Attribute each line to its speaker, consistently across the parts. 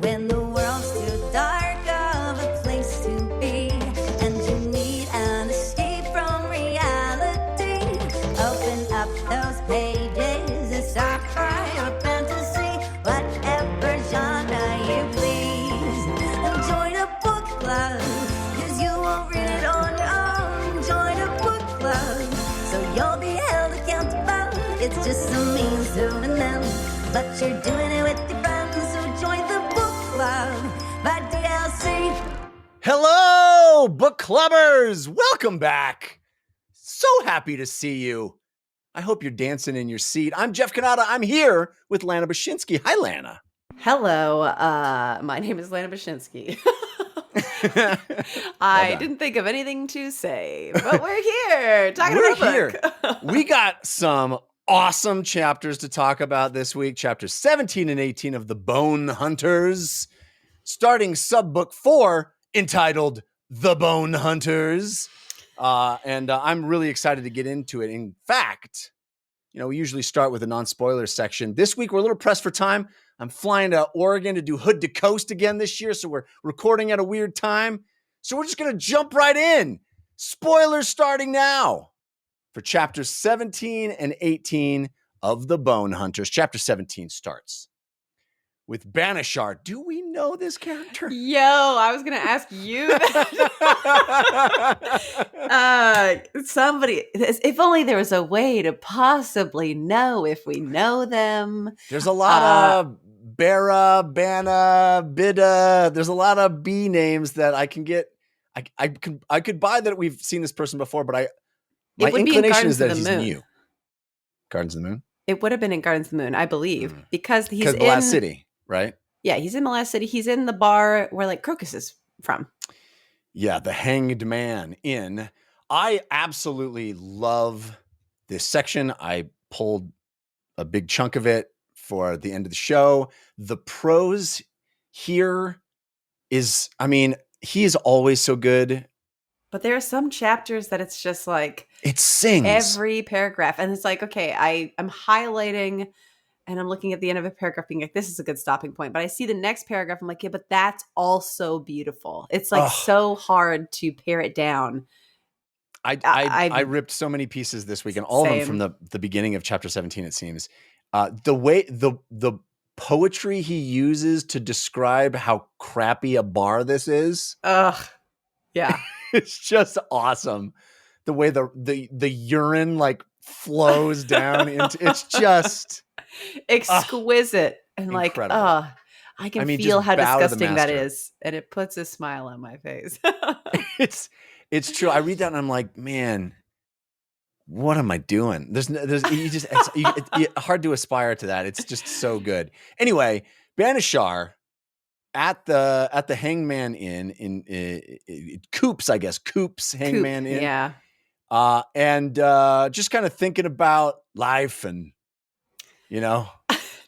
Speaker 1: when the world's too dark of a place to be, and you need an escape from reality. Open up those pages, it's sci-fi or fantasy, whatever genre you please. And join a book club, 'cause you won't read it on your own. Join a book club, so you'll be held accountable. It's just a means to an end, but you're doing it with your friends, so join the book club by DLC.
Speaker 2: Hello, book clubbers! Welcome back. So happy to see you. I hope you're dancing in your seat. I'm Jeff Kanata. I'm here with Lana Bashinsky. Hi, Lana.
Speaker 3: Hello, my name is Lana Bashinsky. I didn't think of anything to say, but we're here talking about a book.
Speaker 2: We got some awesome chapters to talk about this week. Chapters 17 and 18 of the Bonehunters, starting sub-book 4, entitled The Bonehunters. And I'm really excited to get into it. In fact, we usually start with a non-spoiler section. This week, we're a little pressed for time. I'm flying to Oregon to do Hood to Coast again this year, so we're recording at a weird time. So we're just going to jump right in. Spoilers starting now for chapters 17 and 18 of the Bonehunters. Chapter 17 starts with Bishar. Do we know this character?
Speaker 3: Yo, I was going to ask you that. Somebody, if only there was a way to possibly know if we know them.
Speaker 2: There's a lot of Bera, Bana, Bida. There's a lot of B names that I can get. I could buy that we've seen this person before, but my inclination is that he's new. Gardens of the Moon?
Speaker 3: It would have been in Gardens of the Moon, I believe, because he's in
Speaker 2: Malazan City, right?
Speaker 3: Yeah, he's in Malazan City. He's in the bar where Crocus is from.
Speaker 2: Yeah, the Hanged Man Inn. I absolutely love this section. I pulled a big chunk of it for the end of the show. The prose here is, he is always so good.
Speaker 3: But there are some chapters that it's just
Speaker 2: it sings
Speaker 3: every paragraph. And it's okay, I'm highlighting and I'm looking at the end of a paragraph being like, this is a good stopping point. But I see the next paragraph. I'm like, yeah, but that's also beautiful. It's so hard to pare it down.
Speaker 2: I ripped so many pieces this week, and all of them from the beginning of chapter 17, it seems. The way the poetry he uses to describe how crappy a bar this is.
Speaker 3: Yeah.
Speaker 2: It's just awesome. The way the urine flows down into, it's just
Speaker 3: exquisite and
Speaker 2: incredible.
Speaker 3: I can feel how disgusting that is, and it puts a smile on my face.
Speaker 2: It's true. I read that and I'm like, man, what am I doing? It's hard to aspire to that. It's just so good. Anyway, Bishar at the Hangman Inn in Coops, I guess. Coops Hangman Inn.
Speaker 3: Yeah.
Speaker 2: And just kind of thinking about life and,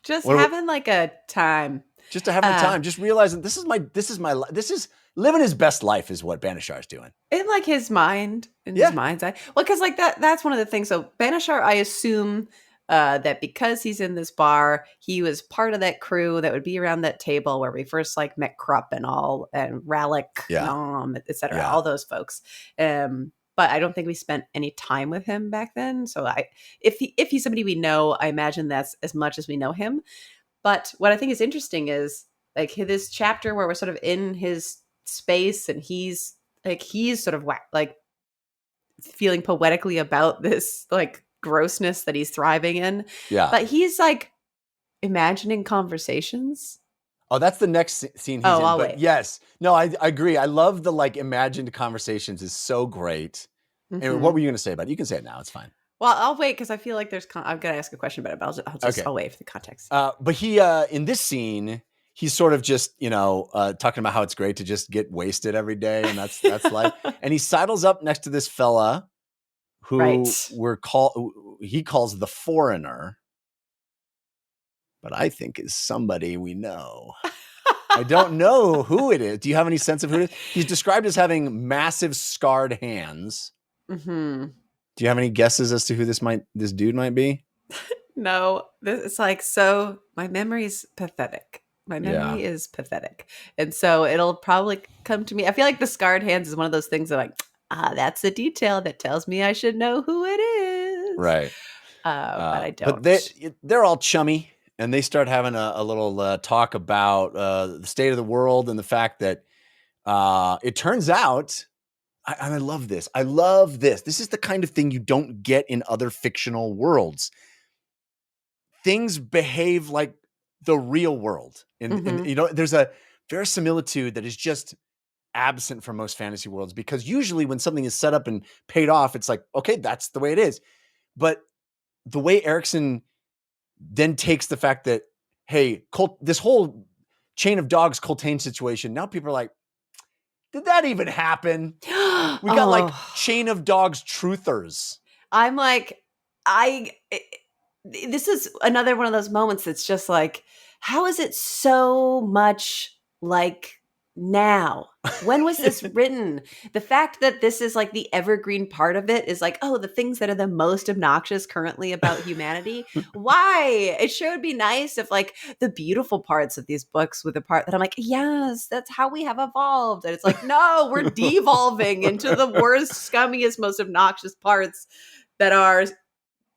Speaker 3: just having a time.
Speaker 2: Just to have a time. Just realizing this is living his best life is what Bishar is doing.
Speaker 3: In his mind, his mind's eye. Well, because that's one of the things. So Bishar, I assume that because he's in this bar, he was part of that crew that would be around that table where we first met Krupp and Rallick, et cetera, all those folks. But I don't think we spent any time with him back then. So if he's somebody we know, I imagine that's as much as we know him. But what I think is interesting is this chapter where we're sort of in his space and he's sort of feeling poetically about this grossness that he's thriving in.
Speaker 2: Yeah.
Speaker 3: But he's imagining conversations.
Speaker 2: Oh, that's the next scene he's in.
Speaker 3: I'll
Speaker 2: but
Speaker 3: wait.
Speaker 2: Yes. No, I agree. I love the imagined conversations is so great.
Speaker 3: Mm-hmm.
Speaker 2: And what were you going to say about it? You can say it now. It's fine.
Speaker 3: Well, I'll wait because I feel like I'm going to ask a question about it, but I'll wait for the context.
Speaker 2: But he, in this scene, he's sort of just, talking about how it's great to just get wasted every day. And that's life. And he sidles up next to this fella who he calls the foreigner, but I think is somebody we know. I don't know who it is. Do you have any sense of who it is? He's described as having massive scarred hands.
Speaker 3: Mm-hmm.
Speaker 2: Do you have any guesses as to who this dude might be?
Speaker 3: No, it's so my memory's pathetic. My memory is pathetic. And so it'll probably come to me. I feel like the scarred hands is one of those things that like, that's a detail that tells me I should know who it is.
Speaker 2: Right.
Speaker 3: But I
Speaker 2: But
Speaker 3: don't.
Speaker 2: they're all chummy, and they start having a little talk about the state of the world and the fact that it turns out, and I love this. I love this. This is the kind of thing you don't get in other fictional worlds. Things behave like the real world. And you know, there's a verisimilitude that is just absent from most fantasy worlds, because usually when something is set up and paid off, it's like, okay, that's the way it is. But the way Erikson then takes the fact that, hey, this whole chain of dogs Coltane situation, now people are like, did that even happen? We got like chain of dogs truthers.
Speaker 3: I'm like, this is another one of those moments that's just like, how is it so much like now? When was this written? The fact that this is like the evergreen part of it is like, oh, the things that are the most obnoxious currently about humanity. Why? It sure would be nice if like the beautiful parts of these books were the part that I'm like, yes, that's how we have evolved. And it's like, no, we're devolving into the worst, scummiest, most obnoxious parts that are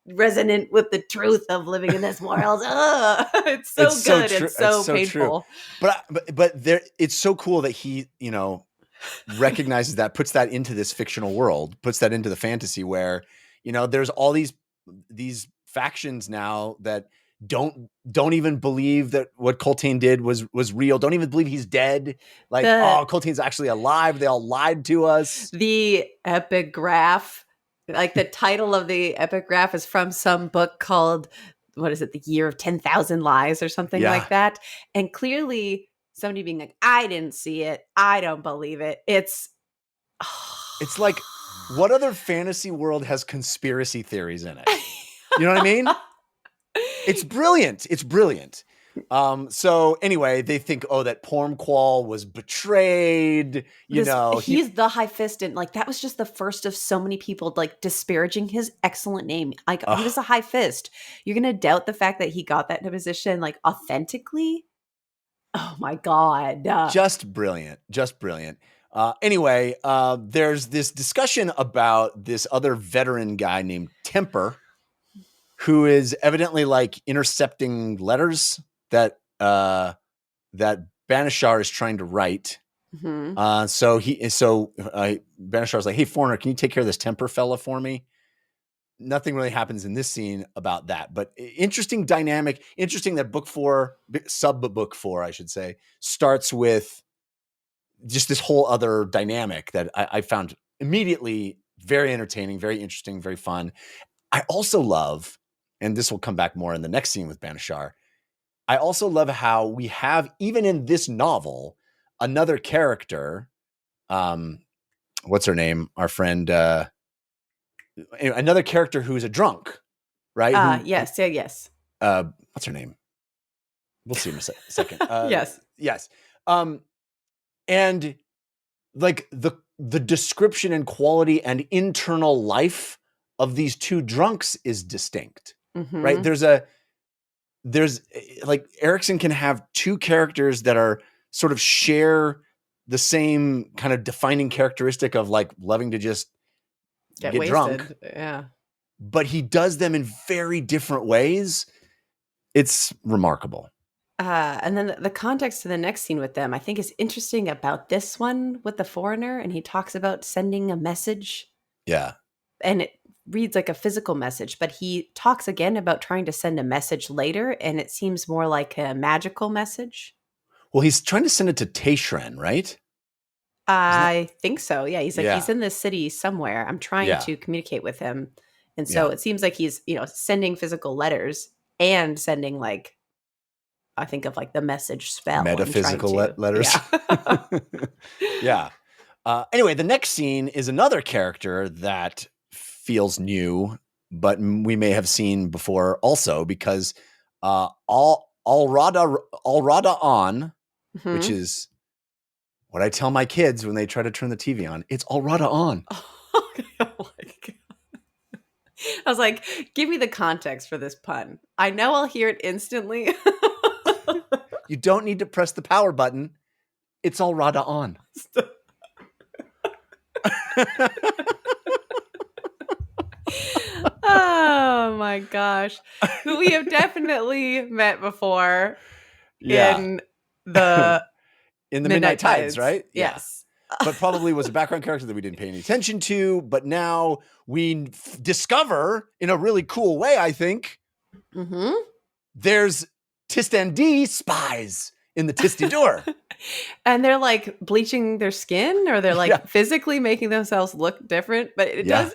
Speaker 3: resonant with the truth of living in this world. It's so good. It's so painful.
Speaker 2: True. But there, it's so cool that he, you know, recognizes that, puts that into this fictional world, puts that into the fantasy where, you know, there's all these factions now that don't even believe that what Coltane did was real. Don't even believe he's dead. Like, Coltane's actually alive. They all lied to us.
Speaker 3: The epigraph. Like the title of the epigraph is from some book called, what is it? The Year of 10,000 Lies or something like that. And clearly somebody being like, I didn't see it. I don't believe it. It's
Speaker 2: like, what other fantasy world has conspiracy theories in it? You know what I mean? It's brilliant. It's brilliant. So anyway, they think, that Pormqual was betrayed,
Speaker 3: he's the high fist, and like that was just the first of so many people like disparaging his excellent name. Like he was a high fist. You're gonna doubt the fact that he got that position like authentically? Oh my God.
Speaker 2: Just brilliant. Anyway, there's this discussion about this other veteran guy named Temper, who is evidently like intercepting letters that Banishar is trying to write.
Speaker 3: Mm-hmm.
Speaker 2: So Banishar is like, hey, foreigner, can you take care of this Temper fella for me? Nothing really happens in this scene about that, but interesting dynamic. Interesting that book 4, sub-book 4, I should say, starts with just this whole other dynamic that I found immediately very entertaining, very interesting, very fun. I also love, and this will come back more in the next scene with Banishar, I also love how we have, even in this novel, another character, what's her name? Our friend, another character who's a drunk, right?
Speaker 3: Yes.
Speaker 2: What's her name? We'll see in a second. Yes. And like the description and quality and internal life of these two drunks is distinct, right? There's like Erikson can have two characters that are sort of share the same kind of defining characteristic of like loving to just get drunk.
Speaker 3: Yeah.
Speaker 2: But he does them in very different ways. It's remarkable.
Speaker 3: And then the context to the next scene with them, I think, is interesting about this one with the foreigner. And he talks about sending a message.
Speaker 2: Yeah.
Speaker 3: And it reads like a physical message, but he talks again about trying to send a message later, and it seems more like a magical message.
Speaker 2: Well, he's trying to send it to Taishran, right?
Speaker 3: I think so. Yeah, he's like, he's in this city somewhere. I'm trying to communicate with him. And so it seems like he's, sending physical letters and sending like, I think of like the message spell.
Speaker 2: Metaphysical letters. Yeah. Anyway, the next scene is another character that feels new, but we may have seen before also, because Alata on, which is what I tell my kids when they try to turn the TV on. It's Alata on.
Speaker 3: Oh my God. I was like, give me the context for this pun. I know I'll hear it instantly.
Speaker 2: You don't need to press the power button. It's Alata on.
Speaker 3: Oh my gosh. Who we have definitely met before in the
Speaker 2: in the Midnight Tides, right?
Speaker 3: Yes.
Speaker 2: But probably was a background character that we didn't pay any attention to. But now we discover in a really cool way, I think, there's Tistandi spies in the Tistidur.
Speaker 3: And they're like bleaching their skin, or they're like physically making themselves look different. But it does.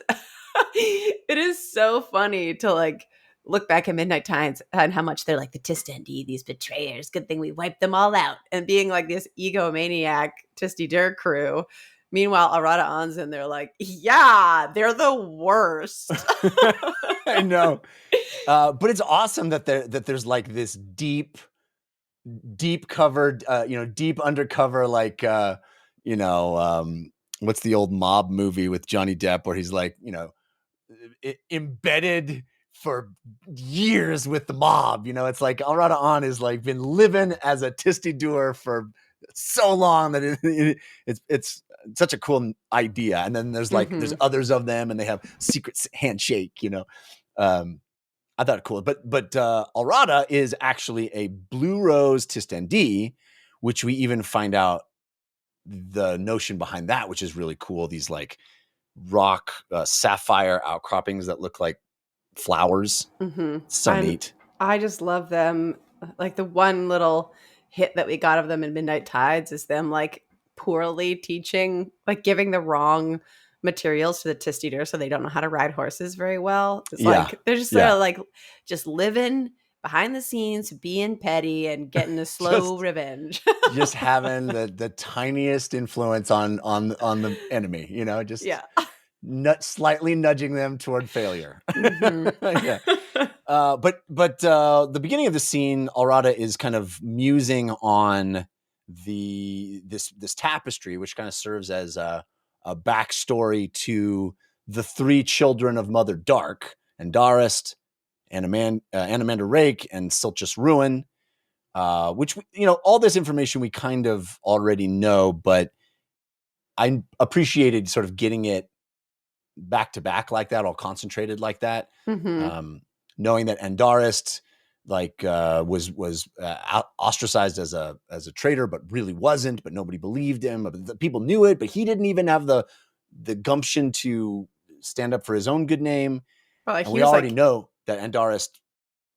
Speaker 3: It is so funny to like look back at Midnight Tides and how much they're like the Tistandi, these betrayers. Good thing we wiped them all out. And being like this egomaniac Tistidur crew. Meanwhile, Arata Anzin, they're like, yeah, they're the worst.
Speaker 2: I know. But it's awesome that there's like this deep covered, deep undercover, like, what's the old mob movie with Johnny Depp where he's like, embedded for years with the mob. It's like Alata An is like been living as a Tistidur for so long that it's such a cool idea. And then there's like there's others of them, and they have secret handshake. I thought it cool, but Alata is actually a Blue Rose Tistandi, which we even find out the notion behind that, which is really cool. These like rock sapphire outcroppings that look like flowers. So neat.
Speaker 3: I just love them. Like the one little hit that we got of them in Midnight Tides is them like poorly teaching, like giving the wrong materials to the Tistidur so they don't know how to ride horses very well. It's like they're just like just living behind the scenes, being petty and getting a slow revenge.
Speaker 2: Just having the tiniest influence on the enemy, slightly nudging them toward failure. But the beginning of the scene, Alata is kind of musing on this tapestry, which kind of serves as a backstory to the three children of Mother Dark, Andarist, Anamanda Rake, and Silchus Ruin, which, all this information we kind of already know, but I appreciated sort of getting it back to back like that, all concentrated like that. Knowing that Andarist was ostracized as a traitor, but really wasn't, but nobody believed him. The people knew it, but he didn't even have the gumption to stand up for his own good name. Well, and we already know that Andarist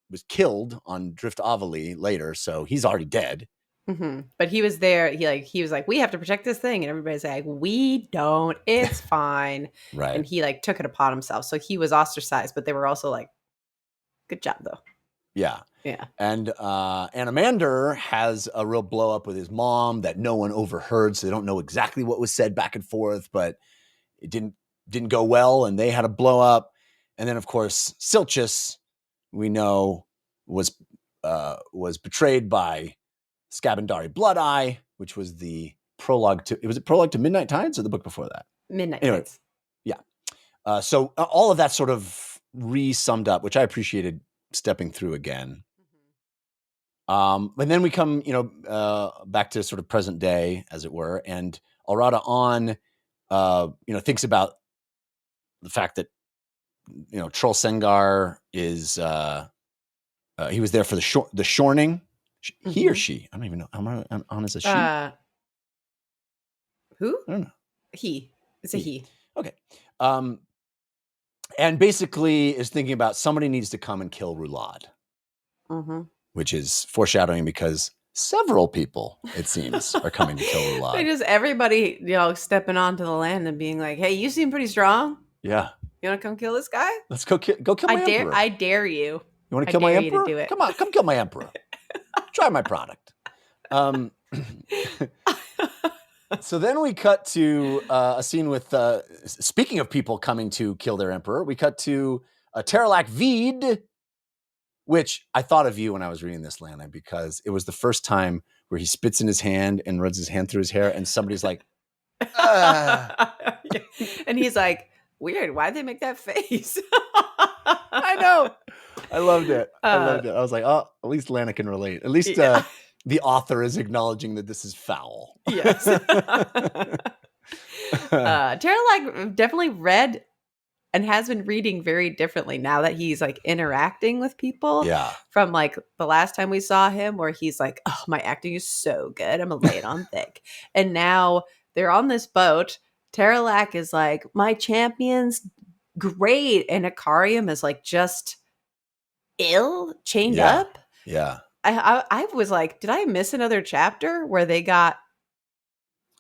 Speaker 2: was killed on Drift Avali later, so he's already dead.
Speaker 3: But he was there. He was like, we have to protect this thing, and everybody's like, we don't. It's fine.
Speaker 2: Right.
Speaker 3: And he like took it upon himself. So he was ostracized, but they were also like, good job though.
Speaker 2: Yeah.
Speaker 3: Yeah.
Speaker 2: And Anamander has a real blow up with his mom that no one overheard, so they don't know exactly what was said back and forth, but it didn't go well, and they had a blow up. And then of course Silchus, we know, was betrayed by Scabandari Blood Eye, which was the prologue to Midnight Tides, or the book before that?
Speaker 3: Midnight Tides.
Speaker 2: Yeah. So all of that sort of re-summed up, which I appreciated stepping through again. And then we come, back to sort of present day, as it were, and Alata An, thinks about the fact that, Troll Sengar is, he was there for the shorning. He or she? I don't even know. I'm on as a she.
Speaker 3: Who?
Speaker 2: I don't know.
Speaker 3: He. It's a he.
Speaker 2: Okay. And basically is thinking about somebody needs to come and kill Rulad, which is foreshadowing because several people, it seems, are coming to kill Rulad.
Speaker 3: Just everybody, stepping onto the land and being like, "Hey, you seem pretty strong.
Speaker 2: Yeah,
Speaker 3: you want to come kill this guy?
Speaker 2: Let's go kill my emperor.
Speaker 3: I dare you.
Speaker 2: You want to kill my emperor?
Speaker 3: Do it.
Speaker 2: Come on, come kill my emperor. Try my product." So then we cut to a scene with, speaking of people coming to kill their emperor, we cut to Terac Vid, which I thought of you when I was reading this, Lana, because it was the first time where he spits in his hand and runs his hand through his hair, and somebody's like,
Speaker 3: and he's like, weird, why'd they make that face?
Speaker 2: I know. I loved it. I was like, oh, at least Lana can relate. At least The author is acknowledging that this is foul.
Speaker 3: Yes. Teralac definitely read and has been reading very differently now that he's like interacting with people.
Speaker 2: Yeah.
Speaker 3: From like the last time we saw him, where he's like, "Oh, my acting is so good. I'm gonna lay it on thick." And now they're on this boat. Teralac is like, "My champion's great," and Icarium is like just ill, chained up.
Speaker 2: Yeah.
Speaker 3: I was like, did I miss another chapter where they got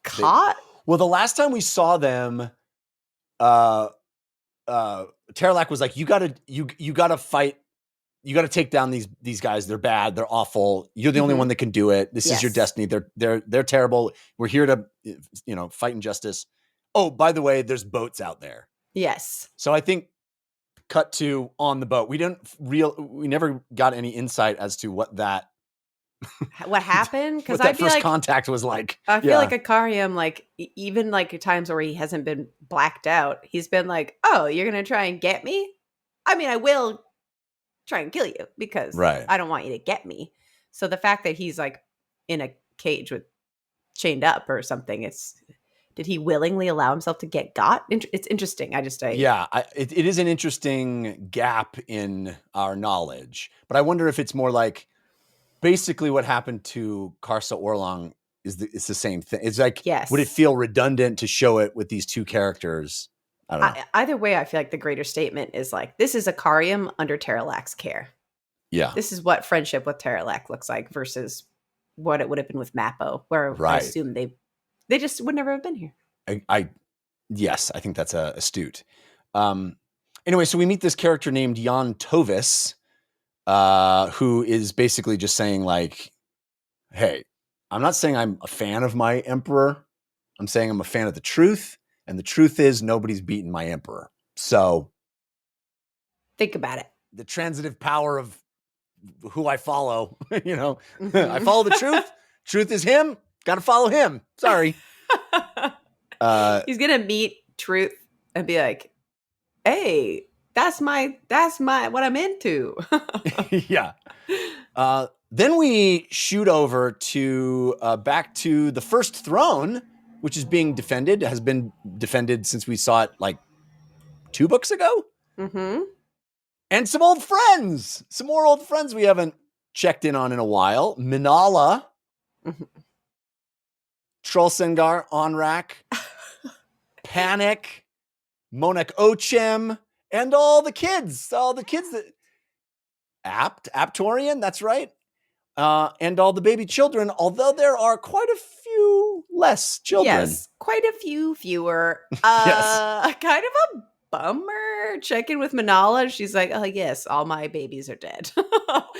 Speaker 3: caught?
Speaker 2: Well, the last time we saw them, Teralac was like, you gotta fight. You gotta take down these guys. They're bad. They're awful. You're the only one that can do it. This is your destiny. They're terrible. We're here to, fight injustice. Oh, by the way, there's boats out there.
Speaker 3: Yes.
Speaker 2: So I think cut to on the boat. We never got any insight as to what
Speaker 3: happened, because
Speaker 2: that first contact was like.
Speaker 3: I feel like Icarium, like even like times where he hasn't been blacked out, he's been like, "Oh, you're gonna try and get me? I mean, I will try and kill you because I don't want you to get me." So the fact that he's like in a cage with chained up or something, did he willingly allow himself to get got? It's interesting.
Speaker 2: It is an interesting gap in our knowledge, but I wonder if it's more like basically what happened to Karsa Orlong it's the same thing. It's like, would it feel redundant to show it with these two characters? I don't know.
Speaker 3: Either way, I feel like the greater statement is like, this is Icarium under Teralac's care.
Speaker 2: Yeah.
Speaker 3: This is what friendship with Teralac looks like versus what it would have been with Mappo, where I assume they just would never have been here.
Speaker 2: Yes, I think that's astute. Anyway, so we meet this character named Jan Tovis, who is basically just saying like, hey, I'm not saying I'm a fan of my emperor. I'm saying I'm a fan of the truth. And the truth is nobody's beaten my emperor. So
Speaker 3: think about it.
Speaker 2: The transitive power of who I follow, I follow the truth. Truth is him. Got to follow him. Sorry.
Speaker 3: He's going to meet truth and be like, hey, that's my what I'm into.
Speaker 2: Yeah. Then we shoot over to back to the first throne, which is being defended, has been defended since we saw it like 2 books ago.
Speaker 3: Mm-hmm.
Speaker 2: And some old friends, some more old friends we haven't checked in on in a while. Minala, Trollsengar, Onrak, Panic, Monek Ochem, and all the kids that Aptorian, that's right. And all the baby children, although there are quite a few less children.
Speaker 3: Yes, quite a few fewer.
Speaker 2: Yes.
Speaker 3: Kind of a bummer. Check in with Minala. She's like, oh, yes, all my babies are dead.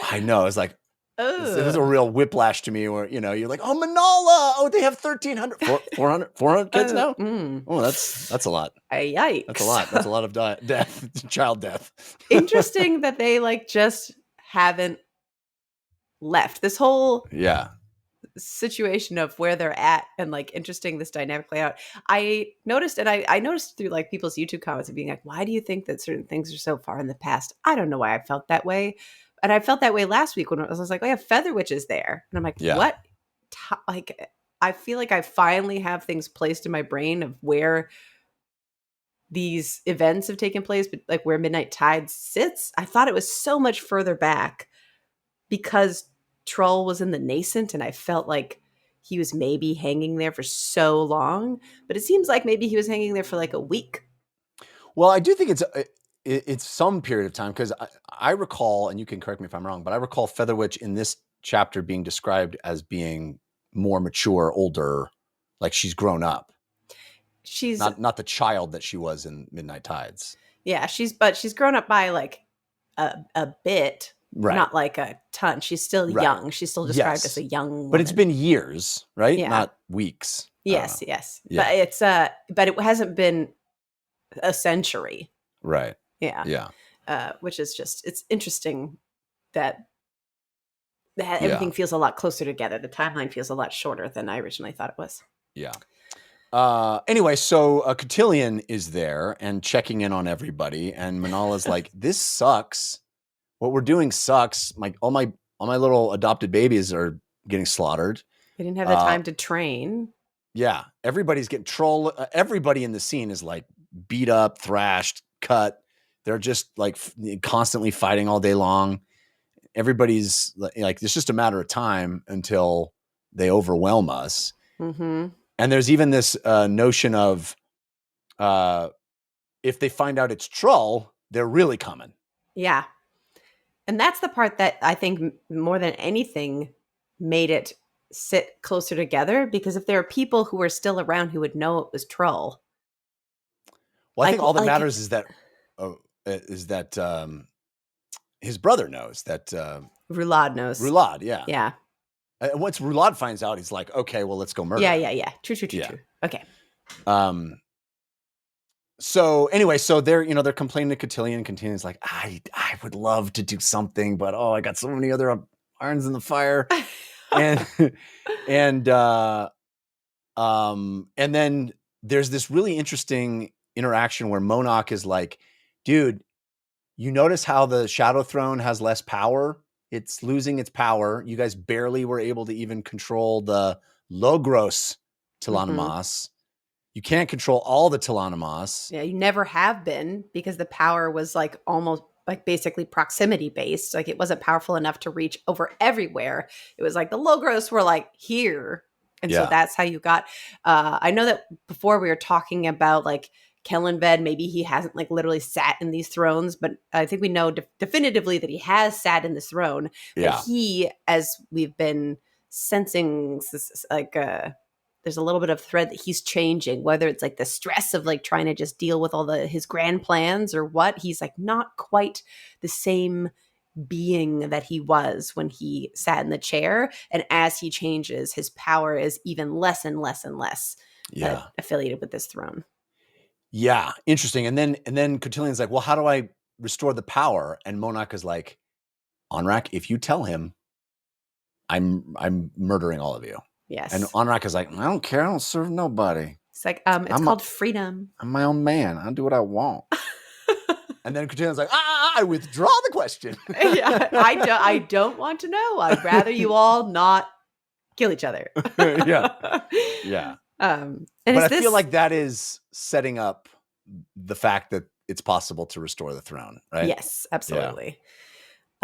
Speaker 2: I know. It's like, it was a real whiplash to me where, you're like, oh, Minala. Oh, they have 1,300, 400 kids now? Oh, that's a lot.
Speaker 3: Yikes.
Speaker 2: That's a lot. That's a lot of death, child death.
Speaker 3: Interesting that they just haven't left. This whole situation of where they're at and interesting this dynamic layout. I noticed, and I noticed through people's YouTube comments of being like, why do you think that certain things are so far in the past? I don't know why I felt that way. And I felt that way last week when I was like, oh yeah, Featherwitch is there. And I'm like, what? I feel like I finally have things placed in my brain of where these events have taken place, but where Midnight Tide sits. I thought it was so much further back because Troll was in the nascent, and I felt like he was maybe hanging there for so long, but it seems like maybe he was hanging there for a week.
Speaker 2: Well, I do think it's some period of time, because I recall, and you can correct me if I'm wrong, but I recall Featherwitch in this chapter being described as being more mature, older, like she's grown up. She's not the child that she was in Midnight Tides.
Speaker 3: Yeah, she's grown up by a bit. Right. Not a ton. She's still young. She's still described as a young woman.
Speaker 2: But it's been years, right? Yeah. Not weeks.
Speaker 3: Yes. Yeah. But it hasn't been a century.
Speaker 2: Right.
Speaker 3: Yeah.
Speaker 2: Yeah.
Speaker 3: Which is it's interesting that everything feels a lot closer together. The timeline feels a lot shorter than I originally thought it was.
Speaker 2: Yeah. Anyway, so Cotillion is there and checking in on everybody, and Manala's like, this sucks. What we're doing sucks. All my little adopted babies are getting slaughtered.
Speaker 3: They didn't have the time to train.
Speaker 2: Yeah, everybody's getting everybody in the scene is like beat up, thrashed, cut. They're just like constantly fighting all day long. Everybody's like, it's just a matter of time until they overwhelm us.
Speaker 3: Mm-hmm.
Speaker 2: And there's even this notion of if they find out it's Trull, they're really coming.
Speaker 3: Yeah. And that's the part that I think more than anything made it sit closer together, because if there are people who are still around who would know it was Trull.
Speaker 2: Well, I think all that matters is that his brother knows that
Speaker 3: Roulade knows.
Speaker 2: Roulade, yeah.
Speaker 3: Yeah.
Speaker 2: Once Roulade finds out, he's like, okay, well, let's go murder.
Speaker 3: Yeah. True. Okay.
Speaker 2: So anyway, they're complaining to Cotillion. Cotillion's like, I would love to do something, but I got so many other irons in the fire. and then there's this really interesting interaction where Monarch is like, dude, you notice how the Shadow Throne has less power? It's losing its power. You guys barely were able to even control the Logros Tilanamas. You can't control all the Tilanamas.
Speaker 3: Yeah, you never have been, because the power was like almost like basically proximity based. Like it wasn't powerful enough to reach over everywhere. It was like the Logros were like here. And so that's how you got. I know that before we were talking about like Kellenved, maybe he hasn't like literally sat in these thrones, but I think we know definitively that he has sat in this throne.
Speaker 2: Yeah.
Speaker 3: But he, as we've been sensing, like there's a little bit of thread that he's changing, whether it's like the stress of like trying to just deal with all his grand plans or what. He's like not quite the same being that he was when he sat in the chair. And as he changes, his power is even less and less and less affiliated with this throne.
Speaker 2: Yeah, interesting. And then Cotillion's like, well, how do I restore the power? And Monarch is like, Onrak, if you tell him, I'm murdering all of you.
Speaker 3: Yes.
Speaker 2: And Onrak is like, I don't care. I don't serve nobody.
Speaker 3: It's like, it's called freedom.
Speaker 2: I'm my own man. I do what I want. And then Cotillion's like, I withdraw the question.
Speaker 3: Yeah, I don't want to know. I'd rather you all not kill each other.
Speaker 2: Yeah. But I feel like that is setting up the fact that it's possible to restore the throne, right?
Speaker 3: Yes, absolutely.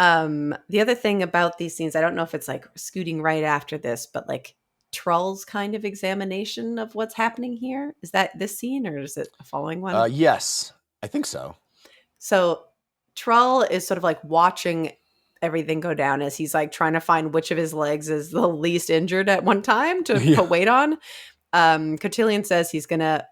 Speaker 3: Yeah. The other thing about these scenes, I don't know if it's like scooting right after this, but like Trull's kind of examination of what's happening here. Is that this scene or is it a following one?
Speaker 2: Yes, I think so.
Speaker 3: So Trull is sort of like watching everything go down as he's like trying to find which of his legs is the least injured at one time to put weight on. Cotillion says he's gonna,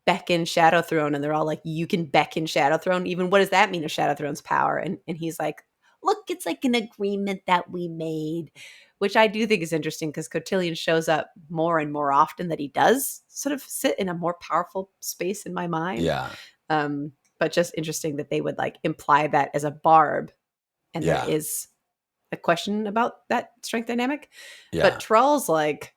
Speaker 3: beckon Shadow Throne, and they're all like, you can beckon Shadow Throne? Even what does that mean, of Shadow Throne's power? And he's like, look, it's like an agreement that we made, which I do think is interesting because Cotillion shows up more and more often that he does sort of sit in a more powerful space in my mind.
Speaker 2: Yeah.
Speaker 3: But just interesting that they would like imply that as a barb. And there is a question about that strength dynamic. Yeah. But Trull's like,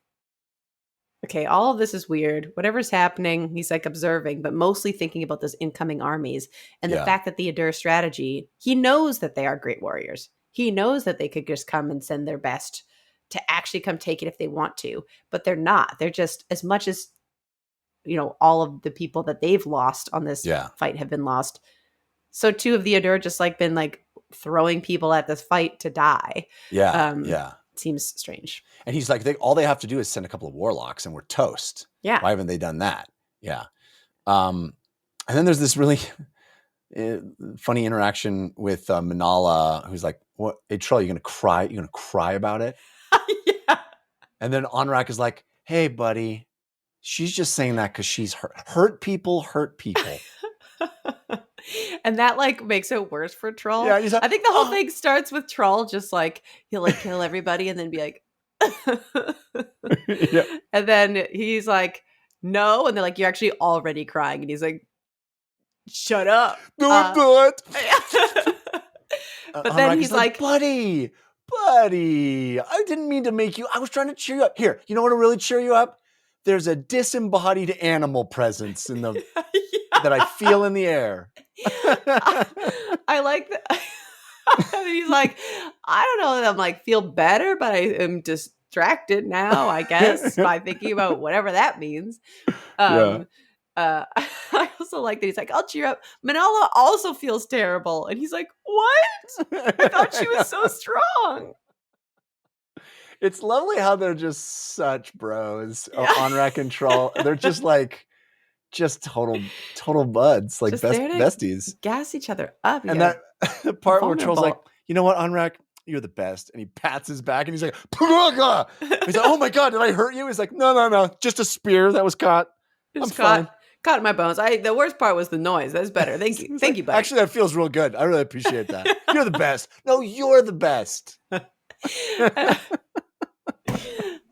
Speaker 3: okay, all of this is weird. Whatever's happening, he's like observing, but mostly thinking about those incoming armies. And the fact that the Adur strategy, he knows that they are great warriors. He knows that they could just come and send their best to actually come take it if they want to. But they're not. They're just, as much as, all of the people that they've lost on this fight have been lost. So too have the Adur just like been like throwing people at this fight to die. Seems strange.
Speaker 2: And he's like, all they have to do is send a couple of warlocks and we're toast.
Speaker 3: Yeah.
Speaker 2: Why haven't they done that? Yeah. And then there's this really funny interaction with Manala, who's like, what, hey, Trull, you going to cry? You going to cry about it?
Speaker 3: Yeah.
Speaker 2: And then Onrak is like, hey, buddy, she's just saying that because she's hurt. Hurt people.
Speaker 3: And that like makes it worse for Trull.
Speaker 2: Yeah,
Speaker 3: I think the whole thing starts with Trull just like he'll like kill everybody and then be like and then he's like no, and they're like, you're actually already crying, and he's like, shut up.
Speaker 2: Don't do it.
Speaker 3: But then he's like,
Speaker 2: buddy, I didn't mean to make you, I was trying to cheer you up. Here, you know what will really cheer you up? There's a disembodied animal presence in the that I feel in the air.
Speaker 3: I like that. And he's like, I don't know that I'm like feel better, but I am distracted now, I guess, by thinking about whatever that means.
Speaker 2: Yeah.
Speaker 3: I also like that he's like, I'll cheer up. Manala also feels terrible. And he's like, what? I thought she was so strong.
Speaker 2: It's lovely how they're just such bros
Speaker 3: Yeah.
Speaker 2: on Rack and Troll. They're just like, just total buds, like
Speaker 3: Just
Speaker 2: best
Speaker 3: there to
Speaker 2: besties.
Speaker 3: gas each other up.
Speaker 2: And that the part where Troll's like,
Speaker 3: vulnerable.
Speaker 2: you know what, Anrak, you're the best. And he pats his back and he's like, "Pugga!" He's like, oh my God, did I hurt you? He's like, no, just a spear that was caught. I'm fine.
Speaker 3: Caught in my bones. The worst part was the noise. That's better. Thank you. Thank you, buddy.
Speaker 2: Actually, that feels real good. I really appreciate that. You're the best. No, you're the best.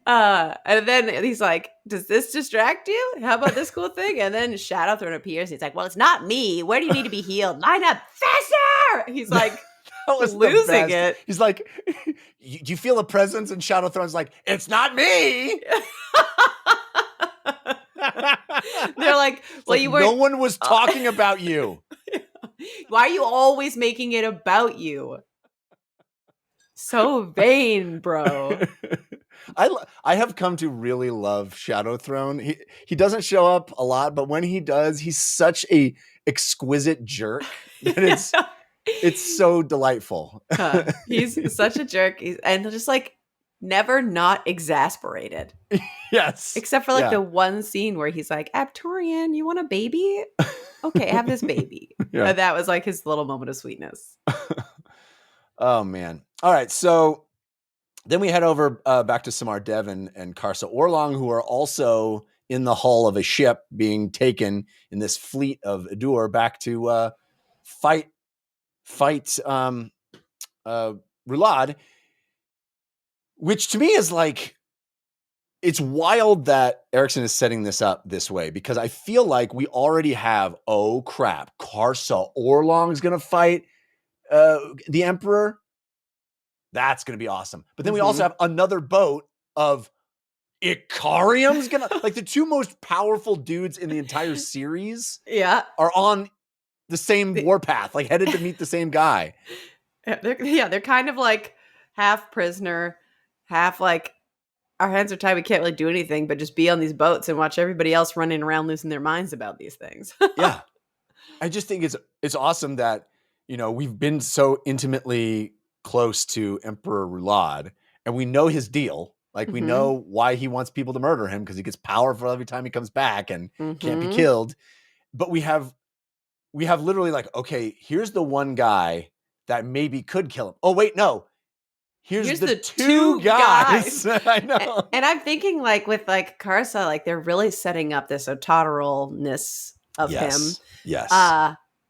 Speaker 3: And then he's like, does this distract you? How about this cool thing? And then Shadowthrone appears. He's like, well, it's not me. Where do you need to be healed? Line up faster. He's like,
Speaker 2: that was
Speaker 3: losing it.
Speaker 2: He's like, do you feel a presence? And Shadowthrone's like, it's not me.
Speaker 3: They're like, well, you weren't.
Speaker 2: No one was talking about you.
Speaker 3: Why are you always making it about you? So vain, bro.
Speaker 2: I have come to really love Shadowthrone. He doesn't show up a lot, but when he does, he's such a exquisite jerk that it's so delightful.
Speaker 3: He's such a jerk, and just like never not exasperated.
Speaker 2: Yes,
Speaker 3: except for like the one scene where he's like, Apturian, you want a baby? Okay, have this baby.
Speaker 2: Yeah.
Speaker 3: And that was like his little moment of sweetness.
Speaker 2: Oh man! All right, so then we head over back to Samar, Dev, and Karsa Orlong, who are also in the hull of a ship being taken in this fleet of Adur back to fight Rulad, which to me is like, it's wild that Erikson is setting this up this way, because I feel like we already have, oh crap, Karsa Orlong's going to fight the Emperor. That's going to be awesome. But then we also have another boat of Icarium's going to, like the two most powerful dudes in the entire series are on the same warpath, like headed to meet the same guy.
Speaker 3: They're kind of like half prisoner, half like our hands are tied. We can't really do anything but just be on these boats and watch everybody else running around losing their minds about these things.
Speaker 2: Yeah. I just think it's awesome that, you know, we've been so intimately close to Emperor Rulad and we know his deal. Like we know why he wants people to murder him, because he gets powerful every time he comes back and can't be killed. But we have literally like, okay, here's the one guy that maybe could kill him. Oh, wait, no. Here's the two guys. I know.
Speaker 3: And I'm thinking like with like Karsa, like they're really setting up this otatoralness of him.
Speaker 2: Yes.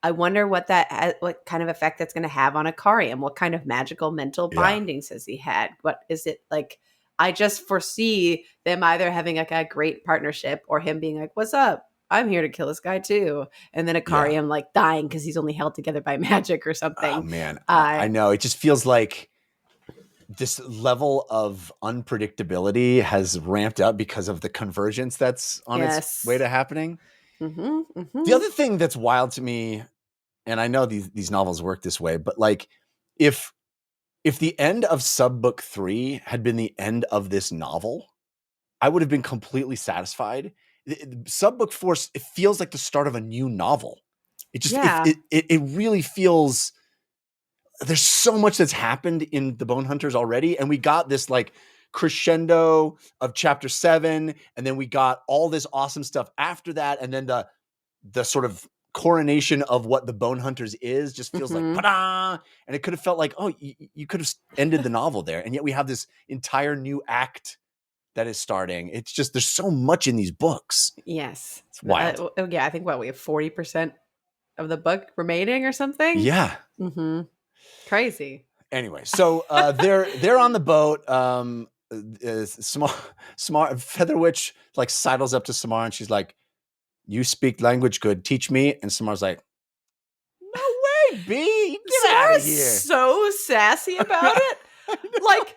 Speaker 3: I wonder what kind of effect that's going to have on Icarium. What kind of magical mental bindings has he had? What is it like? I just foresee them either having like a great partnership or him being like, what's up? I'm here to kill this guy too. And then Icarium like dying because he's only held together by magic or something.
Speaker 2: Oh man, I know. It just feels like this level of unpredictability has ramped up because of the convergence that's on its way to happening. The other thing that's wild to me, and I know these novels work this way, but like if the end of Subbook 3 had been the end of this novel, I would have been completely satisfied. Subbook 4, it feels like the start of a new novel. It just it really feels, there's so much that's happened in the Bonehunters already, and we got this like crescendo of chapter 7, and then we got all this awesome stuff after that, and then the sort of coronation of what the Bonehunters is just feels like ta-da! And it could have felt like, oh, you could have ended the novel there, and yet we have this entire new act that is starting. It's just, there's so much in these books.
Speaker 3: Yes,
Speaker 2: it's wild.
Speaker 3: I think we have 40% of the book remaining or something.
Speaker 2: Yeah.
Speaker 3: Crazy.
Speaker 2: Anyway, so they're on the boat. Samar Feather Witch like sidles up to Samar and she's like, "You speak language good. Teach me." And Samar's like, "No way, B. Get out of here."
Speaker 3: So sassy about it. Like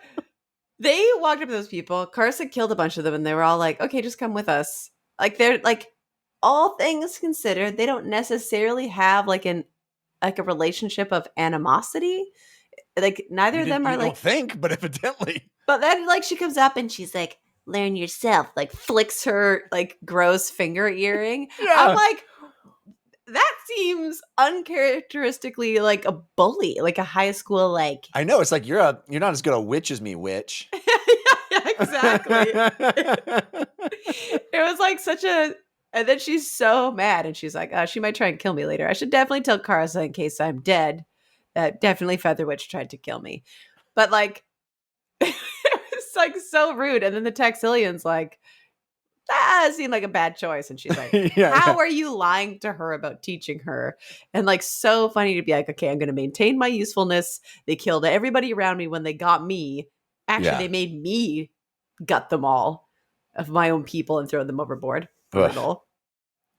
Speaker 3: they walked up to those people. Karsa killed a bunch of them, and they were all like, "Okay, just come with us." Like they're like, all things considered, they don't necessarily have like a relationship of animosity. like neither of them are
Speaker 2: you
Speaker 3: like
Speaker 2: don't think, but evidently.
Speaker 3: But then like she comes up and she's like, learn yourself, like flicks her like gross finger earring.
Speaker 2: Yeah.
Speaker 3: I'm like, that seems uncharacteristically like a bully, like a high school like
Speaker 2: I know, it's like you're not as good a witch as me, witch.
Speaker 3: yeah, exactly. It was like such a and then she's so mad and she's like, she might try and kill me later. I should definitely tell Karza in case I'm dead. Definitely Feather Witch tried to kill me. But like it's like so rude. And then the Taxilion's like, it seemed like a bad choice. And she's like, how are you lying to her about teaching her? And like, so funny to be like, okay, I'm going to maintain my usefulness. They killed everybody around me when they got me. Actually, they made me gut them all of my own people and throw them overboard. Brutal.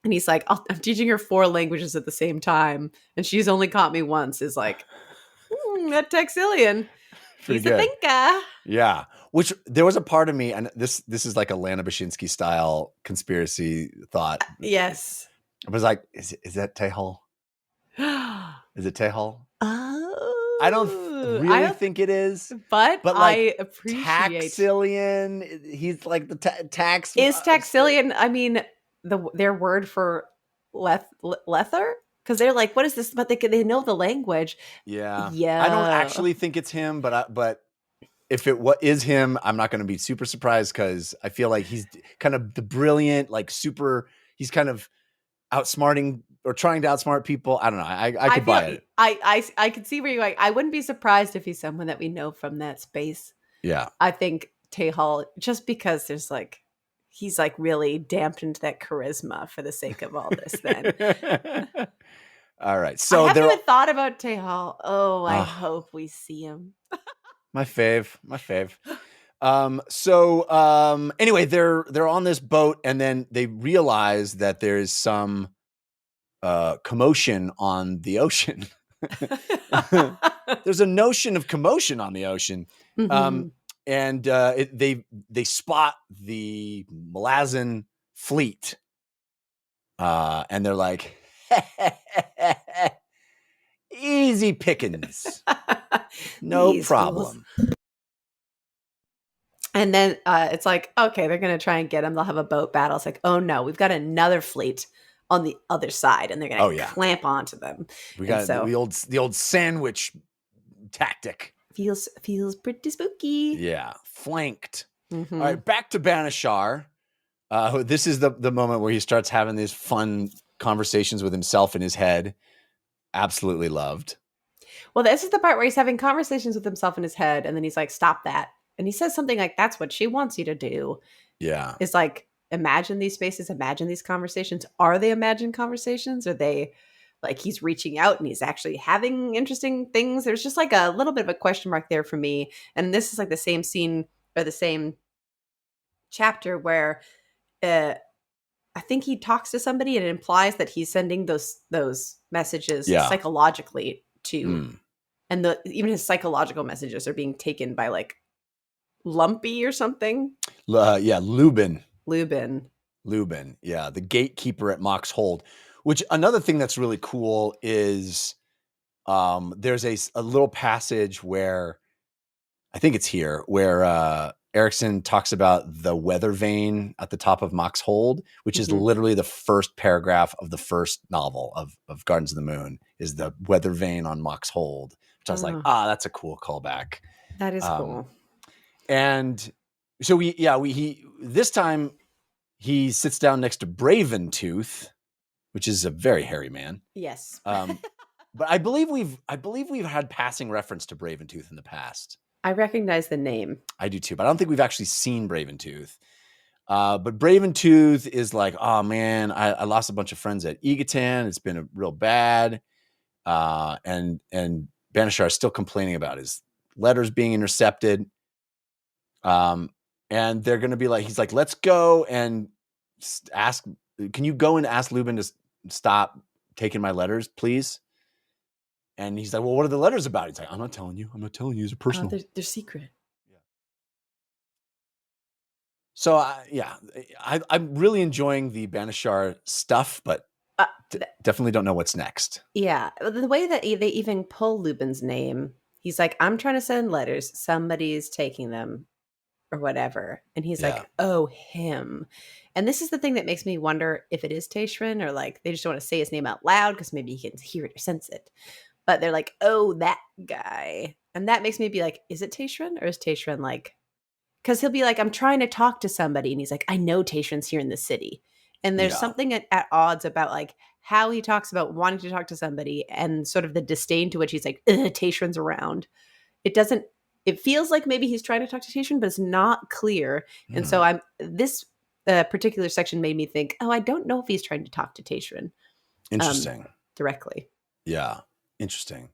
Speaker 3: And he's like, I'm teaching her 4 languages at the same time. And she's only caught me once. Is like, that Taxilion. He's a thinker.
Speaker 2: Yeah. Which there was a part of me, and this is like a Lana Bashinsky style conspiracy thought.
Speaker 3: Yes.
Speaker 2: I was like, is that Tehol? Is it Tehol?
Speaker 3: Oh.
Speaker 2: I don't really think it is.
Speaker 3: But
Speaker 2: like,
Speaker 3: I appreciate
Speaker 2: Taxillion, he's like the tax.
Speaker 3: Is Taxillion, I mean, their word for lether? Because they're like, what is this? But they know the language.
Speaker 2: Yeah.
Speaker 3: Yeah.
Speaker 2: I don't actually think it's him, but if it is him, I'm not going to be super surprised because I feel like he's kind of the brilliant, like super, he's kind of outsmarting or trying to outsmart people. I don't know. I could buy it.
Speaker 3: I could see where you're like, I wouldn't be surprised if he's someone that we know from that space.
Speaker 2: Yeah.
Speaker 3: I think Tehal, just because there's like, he's like really dampened that charisma for the sake of all this then.
Speaker 2: All right. So
Speaker 3: I haven't even thought about Tehal. Oh, I hope we see him.
Speaker 2: My fave. Anyway, they're on this boat and then they realize that there's some commotion on the ocean. There's a notion of commotion on the ocean.
Speaker 3: Mm-hmm.
Speaker 2: And they spot the Malazan fleet. And they're like, easy pickings. No problem.
Speaker 3: Fools. And then it's like, okay, they're going to try and get him. They'll have a boat battle. It's like, oh no, we've got another fleet on the other side, and they're going to clamp onto them.
Speaker 2: We got the old sandwich tactic.
Speaker 3: Feels pretty spooky.
Speaker 2: Yeah, flanked.
Speaker 3: Mm-hmm.
Speaker 2: All right, back to Banishar. This is the moment where he starts having these fun conversations with himself in his head. Absolutely loved.
Speaker 3: Well, this is the part where he's having conversations with himself in his head, and then he's like, stop that. And he says something like, that's what she wants you to do.
Speaker 2: Yeah.
Speaker 3: It's like, imagine these spaces, imagine these conversations. Are they imagined conversations? Are they like he's reaching out and he's actually having interesting things? There's just like a little bit of a question mark there for me. And this is like the same scene or the same chapter where I think he talks to somebody and it implies that he's sending those messages psychologically to, and even his psychological messages are being taken by like Lumpy or something.
Speaker 2: Lubin. Yeah, the gatekeeper at Mox Hold. Which another thing that's really cool is there's a little passage where I think it's here where Erikson talks about the weather vane at the top of Mox Hold, which is literally the first paragraph of the first novel of Gardens of the Moon is the weather vane on Mox Hold. Which I was like, that's a cool callback.
Speaker 3: That is cool.
Speaker 2: And so this time he sits down next to Braventooth, which is a very hairy man.
Speaker 3: Yes.
Speaker 2: But I believe we've had passing reference to Braventooth in the past.
Speaker 3: I recognize the name.
Speaker 2: I do too, but I don't think we've actually seen Braventooth. But Braventooth is like, oh man, I lost a bunch of friends at Egatan. It's been real bad. And Banishar is still complaining about his letters being intercepted. And they're going to be like, he's like, let's go and can you go and ask Lubin to stop taking my letters, please? And he's like, well, what are the letters about? He's like, I'm not telling you. These are personal.
Speaker 3: They're secret.
Speaker 2: Yeah. So, I'm really enjoying the Banishar stuff, but definitely don't know what's next.
Speaker 3: Yeah. The way that they even pull Lubin's name he's like, I'm trying to send letters. Somebody's taking them or whatever. And he's
Speaker 2: Yeah.
Speaker 3: like, oh, him. And this is the thing that makes me wonder if it is Tashrin or like they just don't want to say his name out loud because maybe he can hear it or sense it. But they're like, oh, that guy. And that makes me be like, is it Tashrin or is Tashrin like, because he'll be like, I'm trying to talk to somebody. And he's like, I know Tashrin's here in the city. And there's something at odds about like how he talks about wanting to talk to somebody and sort of the disdain to which he's like, Tashrin's around. It feels like maybe he's trying to talk to Tashrin, but it's not clear. And so this particular section made me think, oh, I don't know if he's trying to talk to Tashrin.
Speaker 2: Interesting.
Speaker 3: Directly.
Speaker 2: Yeah. Interesting.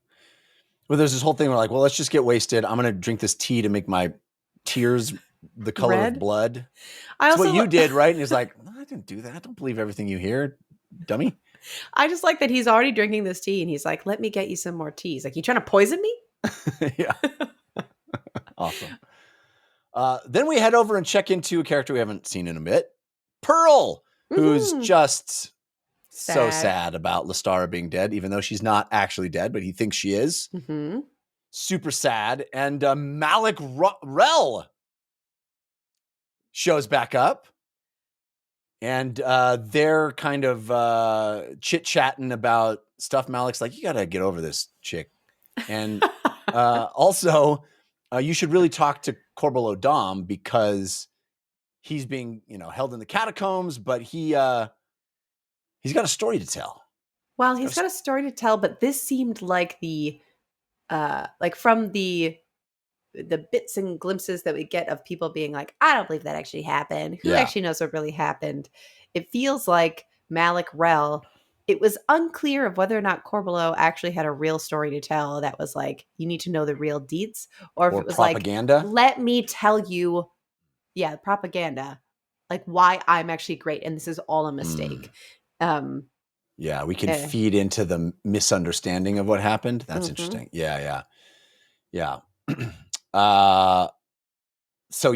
Speaker 2: Well, there's this whole thing where like, well, let's just get wasted. I'm going to drink this tea to make my tears the color
Speaker 3: Red?
Speaker 2: of blood.
Speaker 3: That's
Speaker 2: what you did, right? And he's like, no, I didn't do that. I don't believe everything you hear, dummy.
Speaker 3: I just like that he's already drinking this tea and he's like, let me get you some more tea. He's like, you trying to poison me?
Speaker 2: Yeah. Awesome. Then we head over and check into a character we haven't seen in a bit. Pearl, who's just so sad about Lestara being dead, even though she's not actually dead, but he thinks she is.
Speaker 3: Mm-hmm.
Speaker 2: Super sad. And Malik Rel shows back up. And they're kind of chit-chatting about stuff. Malik's like, you got to get over this chick. And also, you should really talk to Corbel O'Dom because he's being, held in the catacombs, but he's got a story to tell.
Speaker 3: Well, he's got a story to tell, but this seemed like from the bits and glimpses that we get of people being like, I don't believe that actually happened. Who actually knows what really happened? It feels like Malik Rel. It was unclear of whether or not Corbelo actually had a real story to tell that was like, you need to know the real deets, or if it was
Speaker 2: propaganda.
Speaker 3: Like, let me tell you, propaganda, like why I'm actually great and this is all a mistake.
Speaker 2: Yeah, we can feed into the misunderstanding of what happened. That's interesting. Yeah. So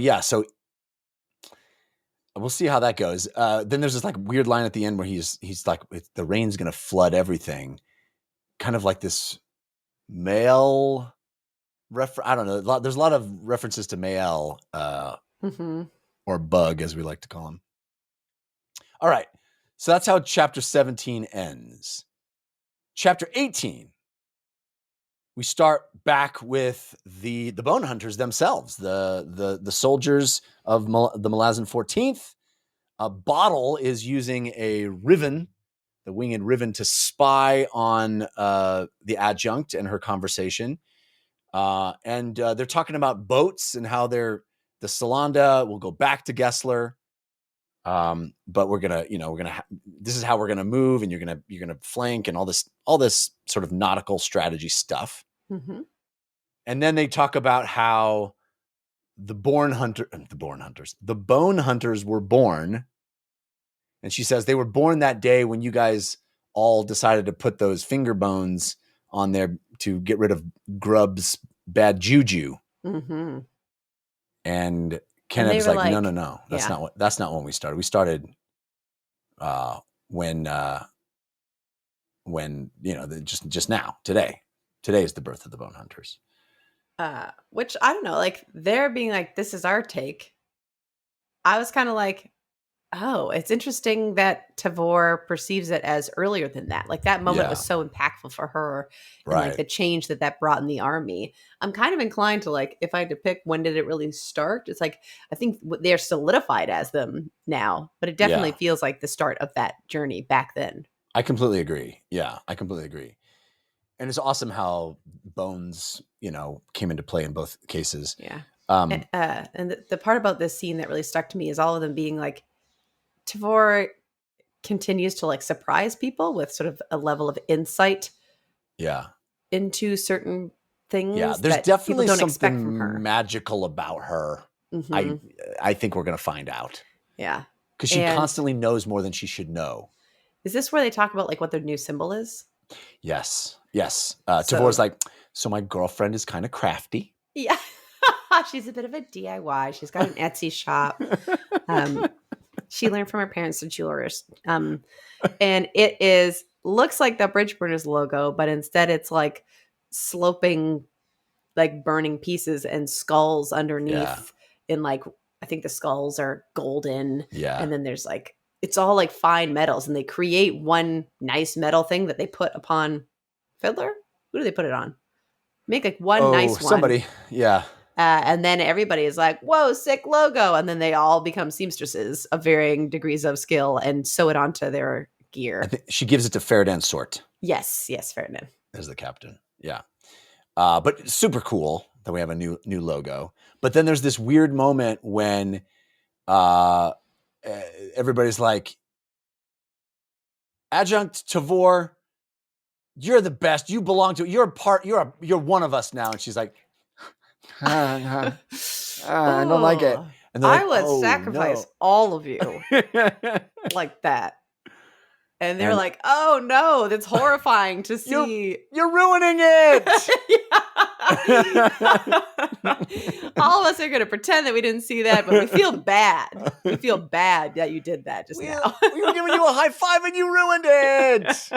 Speaker 2: we'll see how that goes. Then there's this like weird line at the end where he's like, the rain's going to flood everything. Kind of like this male I don't know. There's a lot of references to male or bug, as we like to call him. All right. So that's how chapter 17 ends. Chapter 18. We start back with the Bonehunters themselves, the soldiers of the Malazan 14th. Bottle is using a Riven, the winged Riven, to spy on the adjunct and her conversation. And they're talking about boats and how the Solanda will go back to Gessler. But this is how we're gonna move, and you're gonna flank, and all this sort of nautical strategy stuff.
Speaker 3: Mm-hmm.
Speaker 2: And then they talk about how the Bonehunters were born. And she says they were born that day when you guys all decided to put those finger bones on there to get rid of Grubb's bad juju. Mm-hmm. And Kenneth's like, no. That's not when we started. We started when just now, today. Today is the birth of the Bonehunters.
Speaker 3: Which I don't know, like they're being like, this is our take. I was kind of like, oh, it's interesting that Tavor perceives it as earlier than that. Like that moment was so impactful for her, and like the change that brought in the army. I'm kind of inclined to like, if I had to pick, when did it really start? It's like, I think they're solidified as them now, but it definitely feels like the start of that journey back then. I
Speaker 2: completely agree. Yeah, I completely agree. And it's awesome how Bones, came into play in both cases.
Speaker 3: Yeah. And the part about this scene that really stuck to me is all of them being like, Tavor continues to like surprise people with sort of a level of insight.
Speaker 2: Yeah.
Speaker 3: Into certain things.
Speaker 2: Yeah, there's definitely something magical about her. Mm-hmm. I think we're going to find out.
Speaker 3: Yeah.
Speaker 2: Because she constantly knows more than she should know.
Speaker 3: Is this where they talk about like what their new symbol is?
Speaker 2: Yes. Tavor's like, so my girlfriend is kind of crafty.
Speaker 3: Yeah. She's a bit of a DIY. She's got an Etsy shop. She learned from her parents, the jewelers. And it looks like the Bridgeburners logo, but instead it's like sloping like burning pieces and skulls underneath.
Speaker 2: Yeah.
Speaker 3: And like, I think the skulls are golden.
Speaker 2: Yeah.
Speaker 3: And then there's like, it's all like fine metals, and they create one nice metal thing that they put upon Fiddler. Who do they put it on? Make like one nice one.
Speaker 2: Somebody. Yeah.
Speaker 3: And then everybody is like, whoa, sick logo. And then they all become seamstresses of varying degrees of skill and sew it onto their gear.
Speaker 2: I think she gives it to Ferdinand Sort.
Speaker 3: Yes, Ferdinand.
Speaker 2: As the captain. Yeah. But super cool that we have a new logo. But then there's this weird moment when everybody's like, Adjunct Tavor, you're the best. You belong to, you're one of us now. And she's like, I don't like it. And
Speaker 3: I would sacrifice all of you like that. And they're like, oh no, that's horrifying to see.
Speaker 2: You're ruining it.
Speaker 3: All of us are going to pretend that we didn't see that, but we feel bad. We feel bad that you did that just now.
Speaker 2: We were giving you a high five and you ruined it.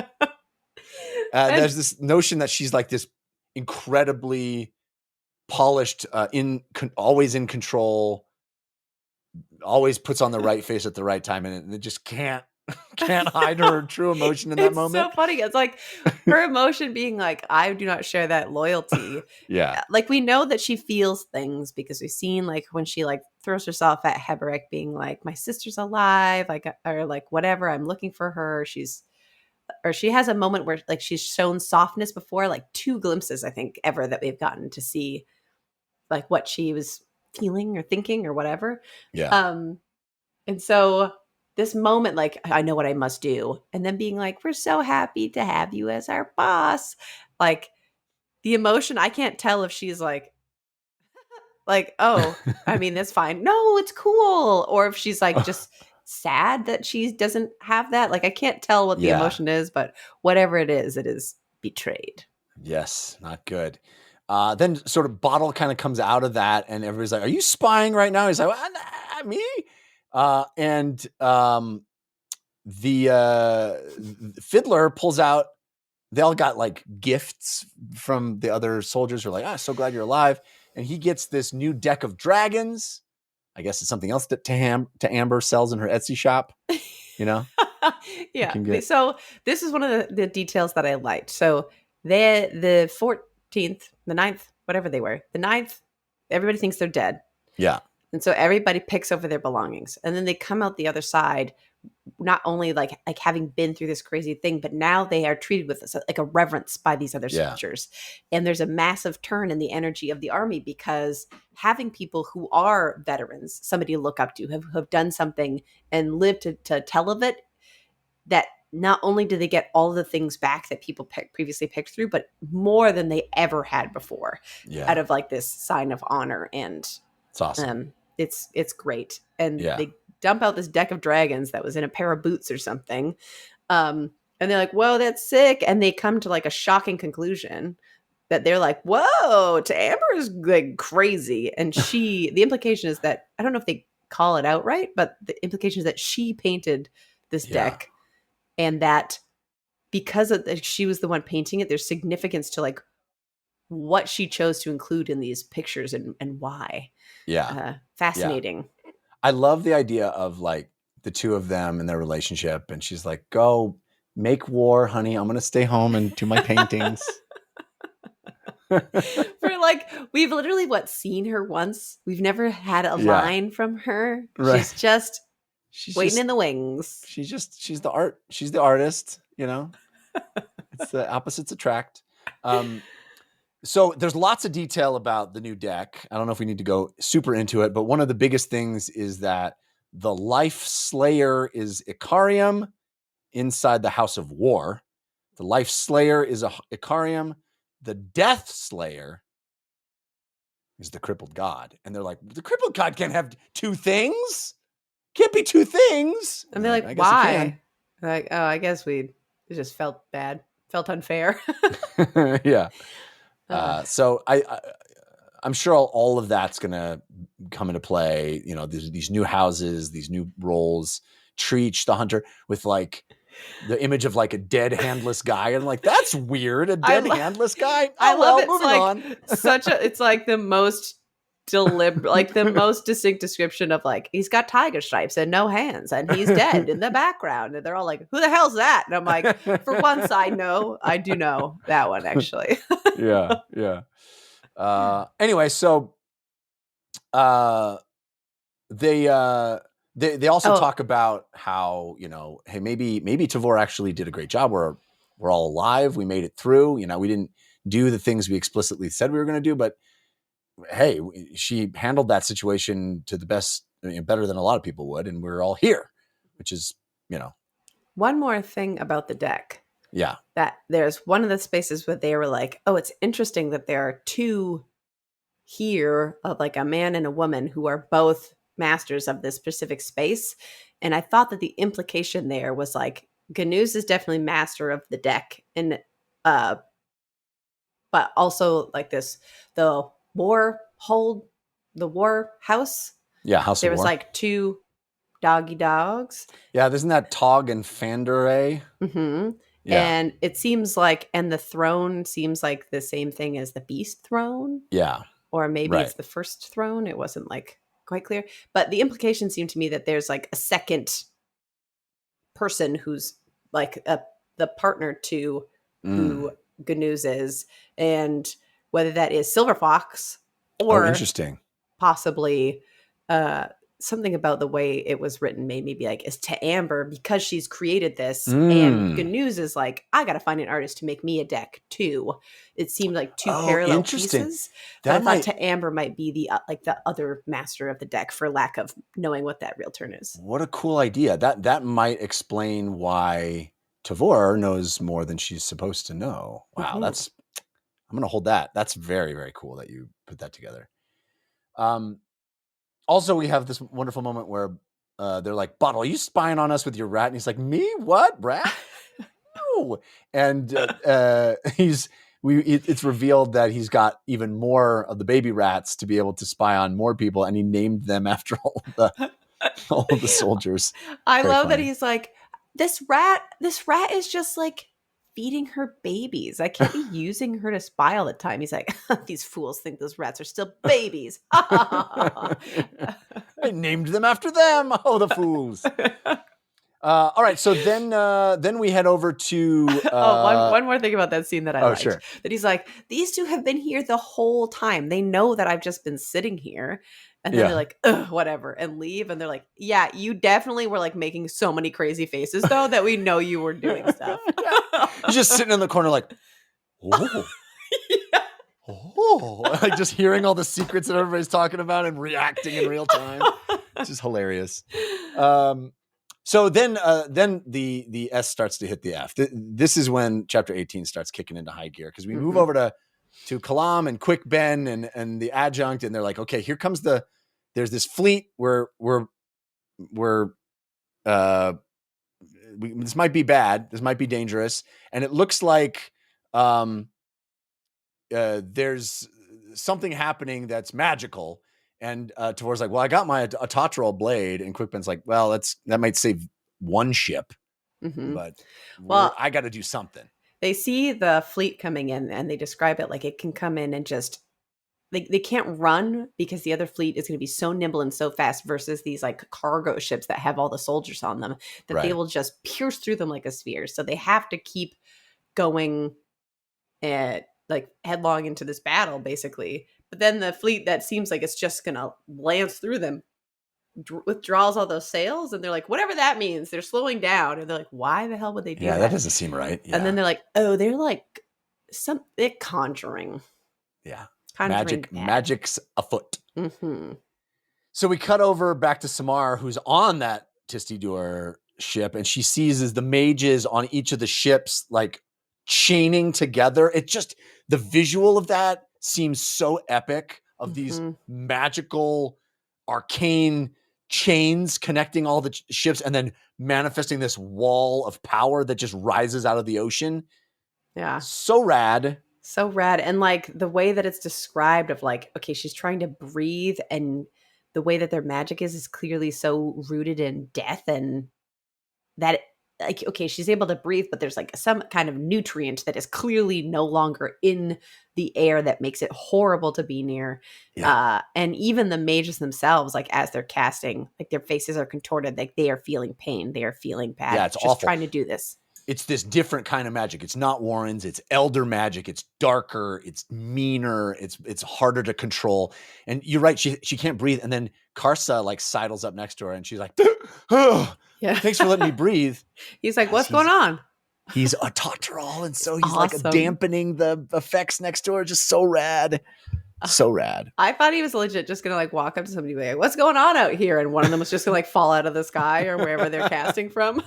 Speaker 2: There's this notion that she's like this incredibly polished, always in control, always puts on the right face at the right time, and it just can't hide her true emotion in that moment.
Speaker 3: It's so funny. It's like her emotion being like, I do not share that loyalty.
Speaker 2: Yeah.
Speaker 3: Like we know that she feels things because we've seen like when she like throws herself at Heberick being like, my sister's alive, like, or like whatever, I'm looking for her. She has a moment where like she's shown softness before, like 2 glimpses, I think, ever that we've gotten to see like what she was feeling or thinking or whatever.
Speaker 2: Yeah.
Speaker 3: And so this moment, like, I know what I must do. And then being like, we're so happy to have you as our boss. Like the emotion, I can't tell if she's like, oh, I mean, that's fine. No, it's cool. Or if she's like just sad that she doesn't have that. Like, I can't tell what the emotion is, but whatever it is betrayed.
Speaker 2: Yes, not good. Then sort of Bottle kind of comes out of that, and everybody's like, are you spying right now? He's like, well, me? The Fiddler pulls out, they all got like gifts from the other soldiers who are like, so glad you're alive. And he gets this new deck of dragons. I guess it's something else that to Amber sells in her Etsy shop, you know?
Speaker 3: Yeah. So this is one of the details that I liked. So the 14th, the 9th, whatever they were, the 9th, everybody thinks they're dead.
Speaker 2: Yeah.
Speaker 3: And so everybody picks over their belongings, and then they come out the other side, not only like having been through this crazy thing, but now they are treated with like a reverence by these other soldiers. And there's a massive turn in the energy of the army because having people who are veterans, somebody to look up to, have done something and lived to tell of it, that not only do they get all the things back that people previously picked through, but more than they ever had before out of like this sign of honor. And
Speaker 2: it's awesome.
Speaker 3: It's great. And they dump out this deck of dragons that was in a pair of boots or something. And they're like, whoa, that's sick. And they come to like a shocking conclusion that they're like, whoa, Amber is like crazy. And the implication is that, I don't know if they call it out right, but the implication is that she painted this deck, and that because she was the one painting it, there's significance to like what she chose to include in these pictures and why.
Speaker 2: Yeah.
Speaker 3: Fascinating.
Speaker 2: Yeah. I love the idea of like the two of them and their relationship. And she's like, go make war, honey. I'm going to stay home and do my paintings.
Speaker 3: For like, we've literally seen her once. We've never had a line from her.
Speaker 2: Right.
Speaker 3: She's just waiting in the wings.
Speaker 2: She's the artist, you know, it's the opposites attract. So there's lots of detail about the new deck. I don't know if we need to go super into it, but one of the biggest things is that the Life Slayer is Icarium inside the House of War. The Life Slayer is Icarium. The Death Slayer is the Crippled God. And they're like, the Crippled God can't have 2 things. Can't be 2 things.
Speaker 3: And they're like, why? Like, oh, I guess it just felt bad, felt unfair.
Speaker 2: Yeah. So I'm sure all of that's going to come into play. You know, these new houses, these new roles. Treach, the hunter, with like the image of like a dead handless guy, and like that's weird. A
Speaker 3: I
Speaker 2: dead
Speaker 3: lo-
Speaker 2: handless guy.
Speaker 3: I
Speaker 2: Oh
Speaker 3: love
Speaker 2: well,
Speaker 3: it's
Speaker 2: moving
Speaker 3: like
Speaker 2: on.
Speaker 3: it's like the most deliberate, like the most distinct description of like he's got tiger stripes and no hands and he's dead in the background, and they're all like, who the hell's that? And I'm like, for once I do know that one actually.
Speaker 2: Yeah. Anyway, so they also
Speaker 3: Oh.
Speaker 2: talk about how, hey, maybe Tavor actually did a great job. We're all alive. We made it through. We didn't do the things we explicitly said we were going to do, but hey, she handled that situation to the best, better than a lot of people would, and we're all here, which is,
Speaker 3: One more thing about the deck.
Speaker 2: Yeah.
Speaker 3: That there's one of the spaces where they were like, oh, it's interesting that there are two here of like a man and a woman who are both masters of this specific space. And I thought that the implication there was like Ganuz is definitely master of the deck, and but also like the war house.
Speaker 2: Yeah, House
Speaker 3: There
Speaker 2: of
Speaker 3: was
Speaker 2: War.
Speaker 3: like two doggy dogs.
Speaker 2: Yeah, isn't that Tog and Fanderay?
Speaker 3: Mm-hmm.
Speaker 2: Yeah.
Speaker 3: And it seems like, and the throne seems like the same thing as the beast throne.
Speaker 2: Yeah.
Speaker 3: Or maybe
Speaker 2: Right.
Speaker 3: it's the first throne. It wasn't like quite clear. But the implication seemed to me that there's like a second person who's like the partner to who Ganuz is. And whether that is Silver Fox or
Speaker 2: interesting.
Speaker 3: Possibly something about the way it was written made me be like, it's to Amber because she's created this. And Ganuz is like, I got to find an artist to make me a deck too. It seemed like two parallel pieces. That I thought to Amber might be the other master of the deck for lack of knowing what that real turn is.
Speaker 2: What a cool idea. That might explain why Tavor knows more than she's supposed to know. Wow, I'm going to hold that. That's very, very cool that you put that together. Also, we have this wonderful moment where they're like, Bottle, are you spying on us with your rat? And he's like, me? What? Rat? No. And it's revealed that he's got even more of the baby rats to be able to spy on more people, and he named them after all the soldiers.
Speaker 3: I love that he's like, this rat is just like feeding her babies. I can't be using her to spy all the time. He's like, these fools think those rats are still babies.
Speaker 2: I named them after them. Oh, the fools. All right, so then we head over to
Speaker 3: one more thing about that scene that I liked.
Speaker 2: Sure.
Speaker 3: That he's like, these two have been here the whole time. They know that I've just been sitting here. And then they're like, ugh, whatever, and leave. And they're like, yeah, you definitely were like making so many crazy faces though that we know you were doing stuff.
Speaker 2: He's just sitting in the corner like, oh. Yeah. Oh, like just hearing all the secrets that everybody's talking about and reacting in real time. It's just hilarious. So then the S starts to hit the F. This is when chapter 18 starts kicking into high gear, because we move over to Kalam and Quick Ben and the adjunct, and they're like, okay, here comes there's this fleet where this might be bad, this might be dangerous, and it looks like there's something happening that's magical. And Tavor's like, well, I got my Atatral blade, and Quick Ben's like, well, that might save one ship, but I got to do something.
Speaker 3: They see the fleet coming in, and they describe it like it can come in and just they can't run because the other fleet is going to be so nimble and so fast versus these like cargo ships that have all the soldiers on them that they will just pierce through them like a sphere. So they have to keep going like headlong into this battle, basically. But then the fleet that seems like it's just going to lance through them withdraws all those sails, and they're like, whatever that means, they're slowing down, and they're like, why the hell would they do that?
Speaker 2: Yeah, that doesn't seem right. Yeah.
Speaker 3: And then they're like, oh, they're like they're conjuring.
Speaker 2: Yeah.
Speaker 3: Conjuring
Speaker 2: Magic's afoot. So we cut over back to Samar, who's on that Tistidor ship, and she sees as the mages on each of the ships like chaining together. It just, the visual of that seems so epic, of these magical arcane chains connecting all the ships and then manifesting this wall of power that just rises out of the ocean.
Speaker 3: Yeah.
Speaker 2: So rad.
Speaker 3: So rad. And like the way that it's described of like, okay, she's trying to breathe, and the way that their magic is clearly so rooted in death, and that like, okay, she's able to breathe, but there's like some kind of nutrient that is clearly no longer in the air that makes it horrible to be near.
Speaker 2: Yeah.
Speaker 3: And even the mages themselves, like as they're casting, like their faces are contorted, like they are feeling pain, they are feeling bad.
Speaker 2: Yeah, it's
Speaker 3: just
Speaker 2: awful.
Speaker 3: trying to do this.
Speaker 2: It's this different kind of magic. It's not Warren's. It's elder magic. It's darker. It's meaner. It's harder to control. And you're right. She can't breathe. And then Karsa like sidles up next to her, and she's like, "Oh,
Speaker 3: Yeah.
Speaker 2: thanks for letting me breathe."
Speaker 3: He's like, "What's going on?"
Speaker 2: He's a Totterall, and so he's
Speaker 3: awesome.
Speaker 2: like dampening the effects next to her. Just so rad. So rad.
Speaker 3: I thought he was legit just gonna like walk up to somebody and be like, "What's going on out here?" And one of them was just gonna like fall out of the sky or wherever they're casting from.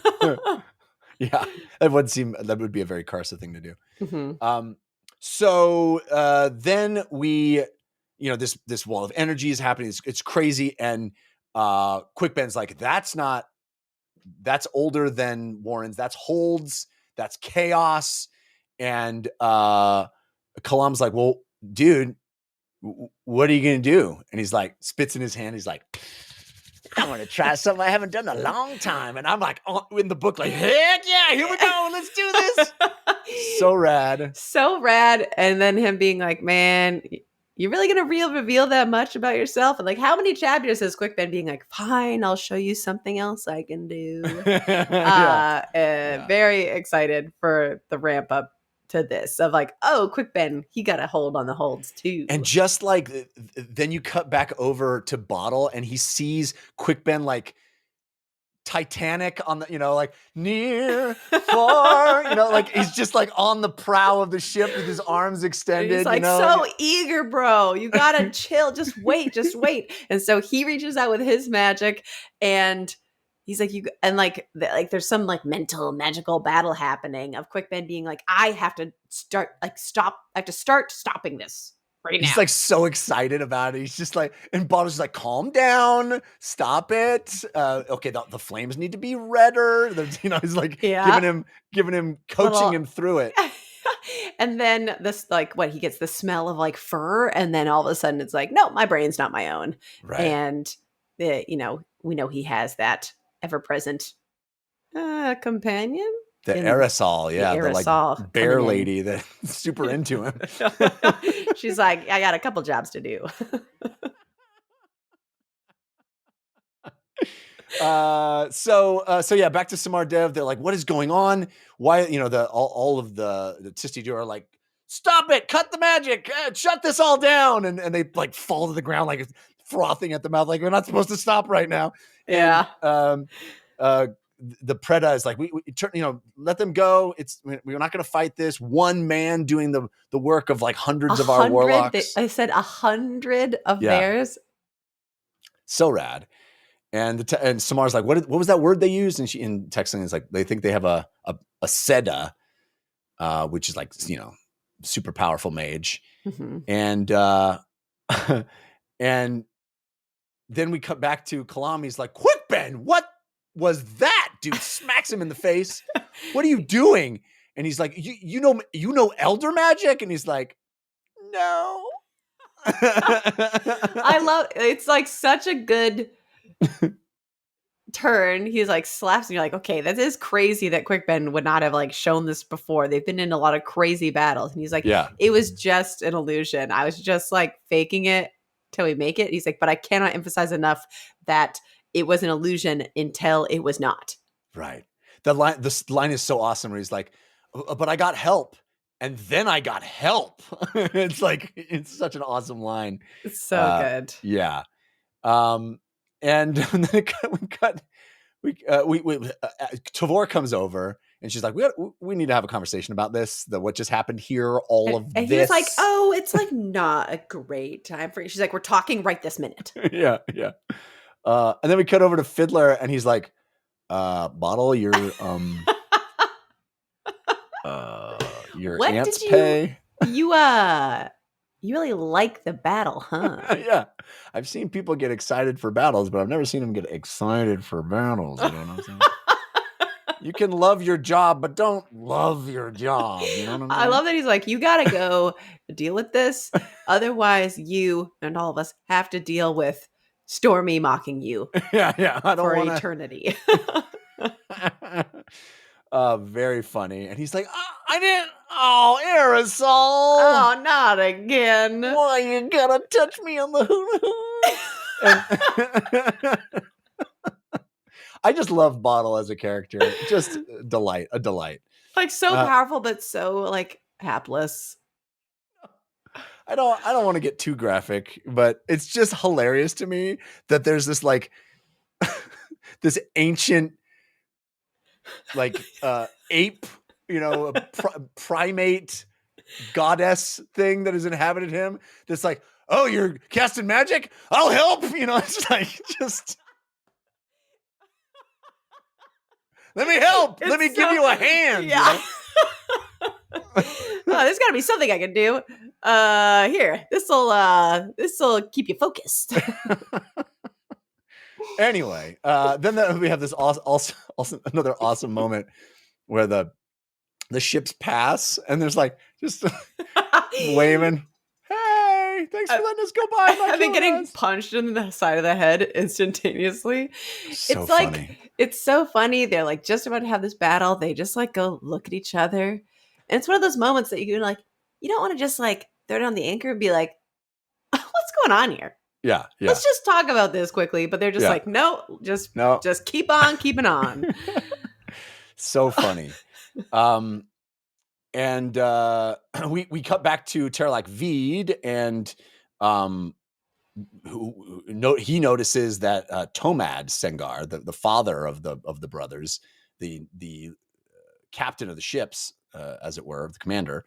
Speaker 2: Yeah, that would be a very Karsa thing to do.
Speaker 3: Mm-hmm.
Speaker 2: So then we, this wall of energy is happening. It's crazy. And Quick Ben's like, that's older than Warren's. That's holds. That's chaos. And Kalam's like, well, dude, what are you going to do? And he's like, spits in his hand. He's like, I want to try something I haven't done in a long time. And I'm like, in the book, like, heck yeah, here we go. Let's do this. So rad.
Speaker 3: So rad. And then him being like, man, you're really going to reveal that much about yourself? And like, how many chapters has Quick Ben being like, fine, I'll show you something else I can do. Very excited for the ramp up to this of like, oh, Quick Ben, he got a hold on the holds too.
Speaker 2: And just like, then you cut back over to Bottle and he sees Quick Ben like Titanic on the, like near, far, like he's just like on the prow of the ship with his arms extended.
Speaker 3: He's like, so eager, bro. You gotta chill. Just wait. And so he reaches out with his magic and he's like, there's some like mental magical battle happening of Quick Ben being like, I have to start stopping this right now.
Speaker 2: He's like so excited about it. He's just like, and Bottle's just like, calm down, stop it. Okay, the flames need to be redder. He's like giving him, coaching him through it.
Speaker 3: And then this, like, he gets the smell of like fur, and then all of a sudden it's like, no, my brain's not my own.
Speaker 2: Right.
Speaker 3: And we know he has that ever-present companion.
Speaker 2: The aerosol, yeah. The like bear lady that's super into him.
Speaker 3: She's like, I got a couple jobs to do.
Speaker 2: So yeah, back to Samar Dev. They're like, what is going on? Why, all of the Tistidu are like, stop it, cut the magic, shut this all down. And they like fall to the ground, like frothing at the mouth, like we're not supposed to stop right now.
Speaker 3: Yeah.
Speaker 2: And, the Preda is like, we let them go. We're not going to fight this. One man doing the work of like hundreds of our warlocks.
Speaker 3: I said 100 of theirs.
Speaker 2: So rad. And Samar's like, what was that word they used? And she in texting is like, they think they have a Seda, which is like, super powerful mage.
Speaker 3: Mm-hmm.
Speaker 2: And and then we cut back to Kalam. He's like, Quick Ben, what was that? Dude smacks him in the face. What are you doing? And he's like, you know elder magic? And he's like, no.
Speaker 3: I love it's like such a good turn. He's like slaps and you're like, okay, that is crazy that Quick Ben would not have like shown this before. They've been in a lot of crazy battles. And he's like, it was just an illusion. I was just like faking it till we make it. He's like, but I cannot emphasize enough that it was an illusion until it was not.
Speaker 2: Right. This line is so awesome where he's like, but I got help. And then I got help. It's like, it's such an awesome line.
Speaker 3: It's so good.
Speaker 2: Yeah. And then Tavor comes over and she's like, we need to have a conversation about this, what just happened here,
Speaker 3: and
Speaker 2: this.
Speaker 3: He's like, oh, it's like not a great time for you. She's like, we're talking right this minute.
Speaker 2: Yeah. And then we cut over to Fiddler and he's like, Bottle, your aunt's pay.
Speaker 3: You really like the battle, huh?
Speaker 2: Yeah. I've seen people get excited for battles, but I've never seen them get excited for battles. You know what I'm saying? You can love your job, but don't love your job. You know what I mean?
Speaker 3: I love that he's like, you got to go deal with this. Otherwise, you and all of us have to deal with Stormy mocking you.
Speaker 2: Yeah. I don't
Speaker 3: for
Speaker 2: wanna...
Speaker 3: eternity.
Speaker 2: Very funny. And he's like, I didn't. Oh, aerosol.
Speaker 3: Oh, not again.
Speaker 2: Why you gotta touch me on the hoo-hoo? I just love Bottle as a character. Just a delight.
Speaker 3: Like so powerful, but so like hapless.
Speaker 2: I don't want to get too graphic, but it's just hilarious to me that there's this like this ancient like ape, primate goddess thing that has inhabited him. That's like, oh, you're casting magic? I'll help. It's like just let me help. Let me give you a hand.
Speaker 3: Yeah. There's got to be something I can do. Here, this'll keep you focused.
Speaker 2: Anyway, then we have this also another awesome moment where the ships pass and there's like just waving. Hey, thanks for letting us go by.
Speaker 3: I've been getting punched in the side of the head instantaneously.
Speaker 2: So
Speaker 3: it's
Speaker 2: funny.
Speaker 3: Like it's so funny. They're like just about to have this battle. They just like go look at each other, and it's one of those moments that you don't want to just like throw down the anchor and be like, what's going on here?
Speaker 2: Yeah.
Speaker 3: Let's just talk about this quickly. But they're just like, no, just keep on keeping on.
Speaker 2: So funny. And we cut back to Terac Veed, and he notices that Tomad Sengar, the father of the brothers, the captain of the ships, as it were, the commander,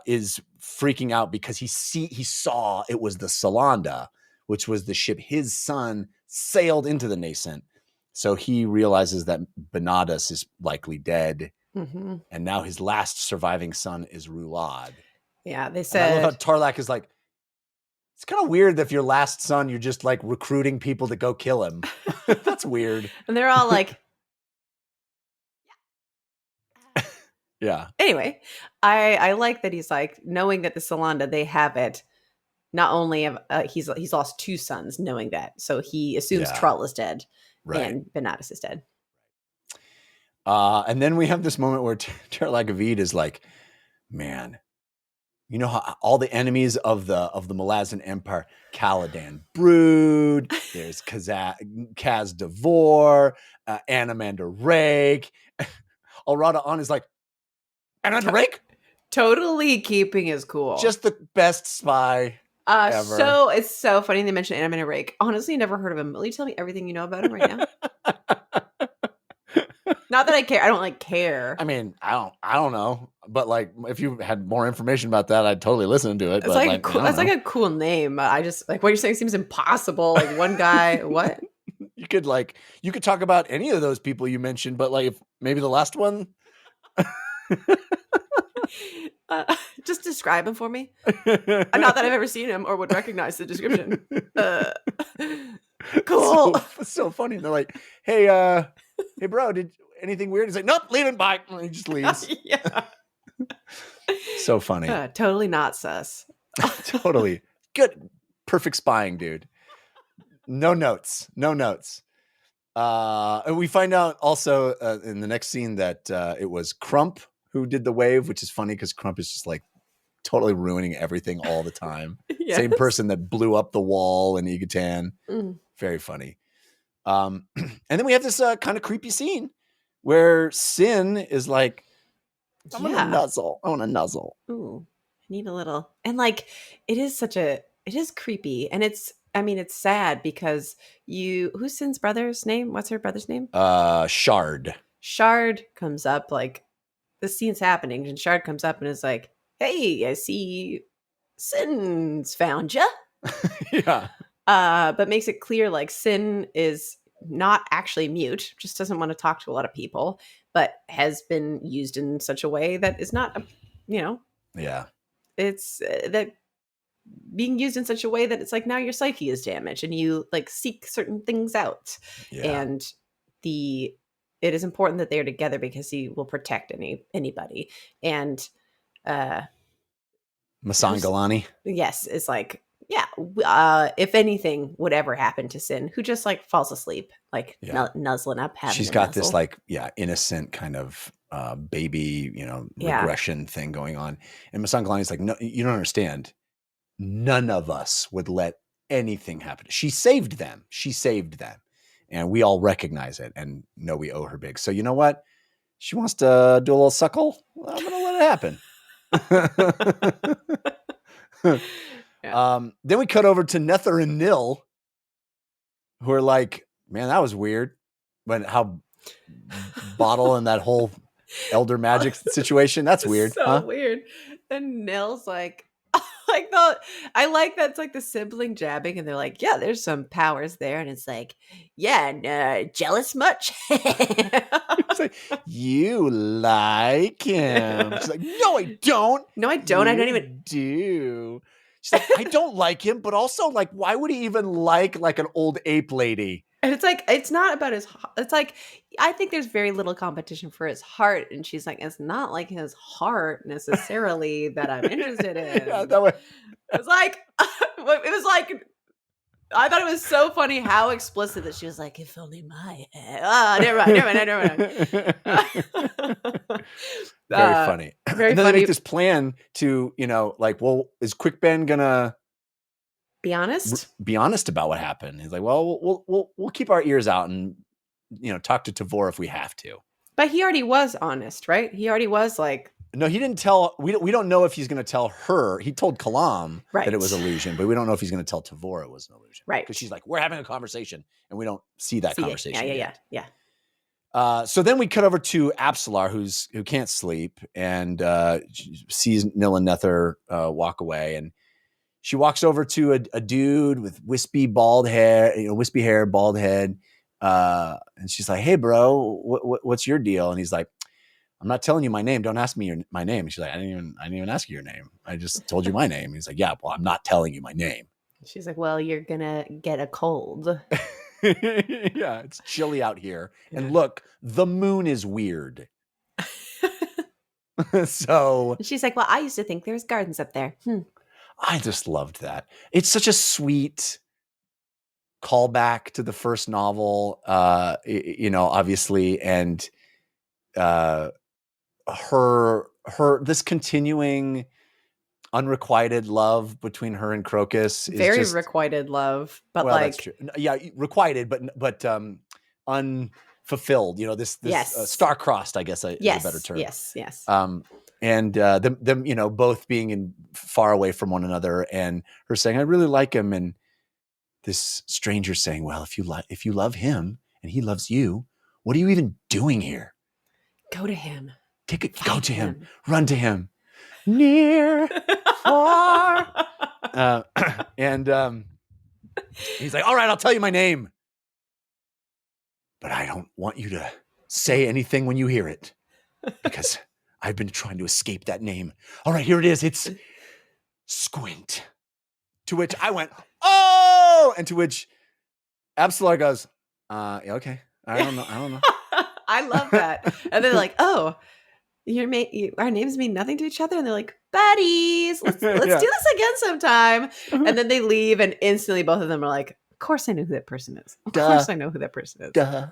Speaker 2: is freaking out because he saw it was the Salanda, which was the ship his son sailed into the Nascent. So he realizes that Benadas is likely dead.
Speaker 3: Mm-hmm.
Speaker 2: And now his last surviving son is Rulad.
Speaker 3: Yeah, they said.
Speaker 2: And I love how Tarlac is like, it's kind of weird that if your last son, you're just like recruiting people to go kill him. That's weird.
Speaker 3: And they're all like,
Speaker 2: yeah.
Speaker 3: Anyway, I like that he's like, knowing that the Salanda, they have it. Not only have he's lost two sons, knowing that, so he assumes Trull is dead, and Benadas is dead.
Speaker 2: And then we have this moment where Terac Veed is like, man, you know how all the enemies of the Malazan Empire, Caladan Brood, there's Kaz Devor, Anamander Rake. Alrada On is like, Anamander Rake?
Speaker 3: Totally keeping his cool.
Speaker 2: Just the best spy ever.
Speaker 3: So it's so funny they mentioned Anamander Rake. Honestly, never heard of him. Will you tell me everything you know about him right now? Not that I care. I don't care.
Speaker 2: I mean, I don't know. But like, if you had more information about that, I'd totally listen to it.
Speaker 3: It's like a cool name. I just like what you're saying seems impossible. Like one guy, what?
Speaker 2: You could talk about any of those people you mentioned, but like maybe the last one.
Speaker 3: Just describe him for me. Not that I've ever seen him or would recognize the description. Cool.
Speaker 2: So funny. They're like, hey, bro, did anything weird? He's like, nope, leave him. Bye. And he just leaves.
Speaker 3: Yeah.
Speaker 2: So funny.
Speaker 3: Totally not sus.
Speaker 2: Totally. Good. Perfect spying, dude. No notes. And we find out also in the next scene that it was Crump who did the wave, which is funny because Crump is just like totally ruining everything all the time. Yes. Same person that blew up the wall in Egatan. Very funny. And then we have this kind of creepy scene where Sin is like, I'm gonna nuzzle. I want to nuzzle.
Speaker 3: Ooh, I need a little. And like, it is creepy. And it's sad because who's Sin's brother's name? What's her brother's name?
Speaker 2: Shard.
Speaker 3: Shard comes up, like, the scene's happening, and Shard comes up and is like, hey, I see Sin's found ya.
Speaker 2: Yeah.
Speaker 3: But makes it clear, like, Sin is not actually mute, just doesn't want to talk to a lot of people, but has been used in such a way that is not,
Speaker 2: Yeah.
Speaker 3: It's that being used in such a way that it's like now your psyche is damaged and you like seek certain things out.
Speaker 2: Yeah.
Speaker 3: And it is important that they're together because he will protect anybody. And
Speaker 2: Masan Galani.
Speaker 3: Yes, is like Yeah. If anything would ever happen to Sin, who just like falls asleep, like nuzzling up, having
Speaker 2: she's
Speaker 3: a
Speaker 2: got
Speaker 3: nuzzle.
Speaker 2: this like, innocent kind of baby, regression thing going on. And Masan Galani's like, no, you don't understand. None of us would let anything happen. She saved them. And we all recognize it and know we owe her big. So you know what? She wants to do a little suckle. Well, I'm going to let it happen. Then we cut over to Nether and Nil, who are like, man, that was weird. But how Bottle and that whole elder magic situation, that's weird.
Speaker 3: So weird. And Nil's like, I like that's like the sibling jabbing, and they're like, yeah, there's some powers there, and it's like, yeah, and jealous much?
Speaker 2: It's like, you like him. She's like, no, I don't.
Speaker 3: No, I don't. I don't even
Speaker 2: do. She's like, I don't like him, but also like, why would he even like an old ape lady?
Speaker 3: And it's like, it's not about his, it's like, I think there's very little competition for his heart. And she's like, it's not like his heart necessarily that I'm interested in.
Speaker 2: Yeah, that way.
Speaker 3: It was like, I thought it was so funny how explicit that she was like, if only my head. Oh, never mind.
Speaker 2: Very funny.
Speaker 3: Very
Speaker 2: and then
Speaker 3: funny.
Speaker 2: they make this plan to, like, well, is Quick Ben gonna
Speaker 3: be honest
Speaker 2: about what happened? He's like, well, we'll keep our ears out and talk to Tavor if we have to.
Speaker 3: But he already was honest, right? He already was like,
Speaker 2: no, he didn't tell. We don't know if he's going to tell her. He told Kalam that it was illusion, but we don't know if he's going to tell Tavor it was an illusion,
Speaker 3: right?
Speaker 2: Because she's like, we're having a conversation, and we don't see that conversation.
Speaker 3: Yeah.
Speaker 2: So then we cut over to Absalar, who can't sleep, and sees Nil and Nether walk away, and she walks over to a dude with wispy hair, bald head, and she's like, "Hey, bro, what's your deal?" And he's like, "I'm not telling you my name. Don't ask me my name." And she's like, I didn't even ask you your name. I just told you my name. And he's like, yeah, well, I'm not telling you my name.
Speaker 3: She's like, well, you're going to get a cold.
Speaker 2: Yeah, it's chilly out here. Yeah. And look, the moon is weird. So
Speaker 3: she's like, well, I used to think there's gardens up there.
Speaker 2: I just loved that. It's such a sweet callback to the first novel, obviously. And, her this continuing unrequited love between her and Crocus is
Speaker 3: very
Speaker 2: just,
Speaker 3: requited love, but that's
Speaker 2: true. Yeah, requited, but unfulfilled. This star-crossed, I guess, is a better term.
Speaker 3: Yes.
Speaker 2: And them both being far away from one another, and her saying, "I really like him," and this stranger saying, "Well, if you love him and he loves you, what are you even doing here?
Speaker 3: Go to him."
Speaker 2: Go to him. Run to him. Near, far. And he's like, all right, I'll tell you my name. But I don't want you to say anything when you hear it. Because I've been trying to escape that name. All right, here it is. It's Squint. To which I went, oh! And to which Absalar goes, yeah, okay. I don't know.
Speaker 3: I love that. And they're like, oh, our names mean nothing to each other, and they're like, buddies, let's do this again sometime. And then they leave, and instantly both of them are like, of course I know who that person is. Of course I know who that person is.
Speaker 2: Duh.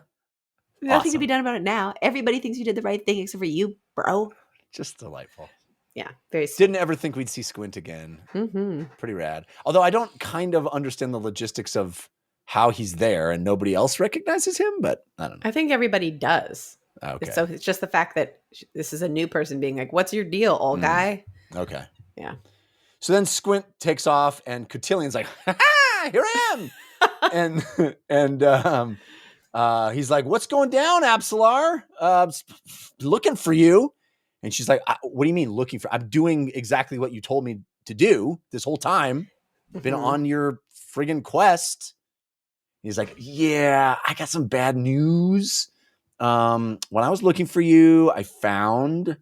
Speaker 3: Nothing can be done about it now. Everybody thinks you did the right thing except for you, bro.
Speaker 2: Just delightful.
Speaker 3: Yeah, very sweet.
Speaker 2: Didn't ever think we'd see Squint again.
Speaker 3: Mm-hmm.
Speaker 2: Pretty rad. Although I don't kind of understand the logistics of how he's there and nobody else recognizes him, but I don't know.
Speaker 3: I think everybody does.
Speaker 2: Okay.
Speaker 3: So it's just the fact that this is a new person being like, what's your deal, old guy?
Speaker 2: Okay.
Speaker 3: Yeah.
Speaker 2: So then Squint takes off and Cotilion's like, ha-ha, here I am. and he's like, what's going down, Absalar? Looking for you. And she's like, what do you mean looking for? I'm doing exactly what you told me to do this whole time. Been on your friggin' quest. He's like, yeah, I got some bad news. When I was looking for you, I found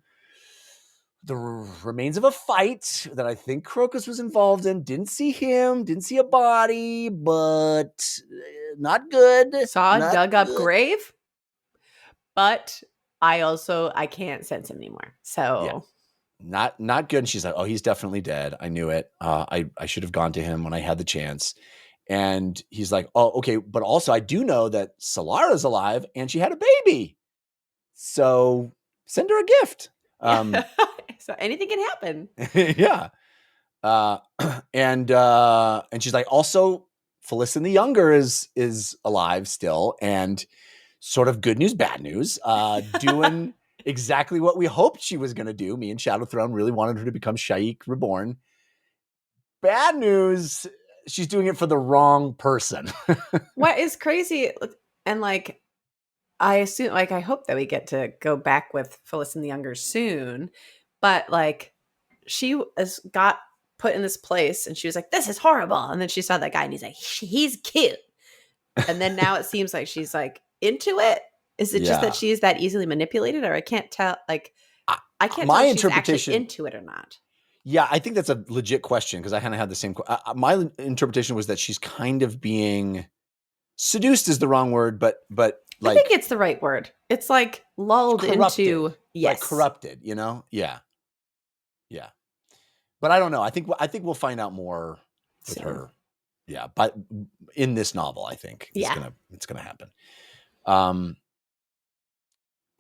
Speaker 2: the remains of a fight that I think Crocus was involved in. Didn't see him, didn't see a body, but not good.
Speaker 3: Saw a dug up grave, but I can't sense him anymore. So
Speaker 2: not good. And she's like, oh, he's definitely dead. I knew it. I should have gone to him when I had the chance. And he's like, oh, okay. But also I do know that Solara's alive and she had a baby. So send her a gift.
Speaker 3: So anything can happen.
Speaker 2: Yeah. And she's like, also Felicity the Younger is alive still, and sort of good news, bad news, doing exactly what we hoped she was going to do. Me and Shadow Throne really wanted her to become Shaik Reborn. Bad news, she's doing it for the wrong person.
Speaker 3: What is crazy, and like, I assume, like, I hope that we get to go back with Felicity the Younger soon, but like, she got put in this place and she was like, this is horrible. And then she saw that guy and he's like, he's cute. And then now it seems like she's like into it. Is it just that she's that easily manipulated, or I can't tell? Like, I can't tell if she's actually into it or not.
Speaker 2: Yeah, I think that's a legit question, because I kind of had the same. My interpretation was that she's kind of being seduced is the wrong word, but like,
Speaker 3: I think it's the right word. It's like lulled into,
Speaker 2: like corrupted, Yeah. But I don't know. I think we'll find out more with her. Yeah, but in this novel, I think it's gonna happen.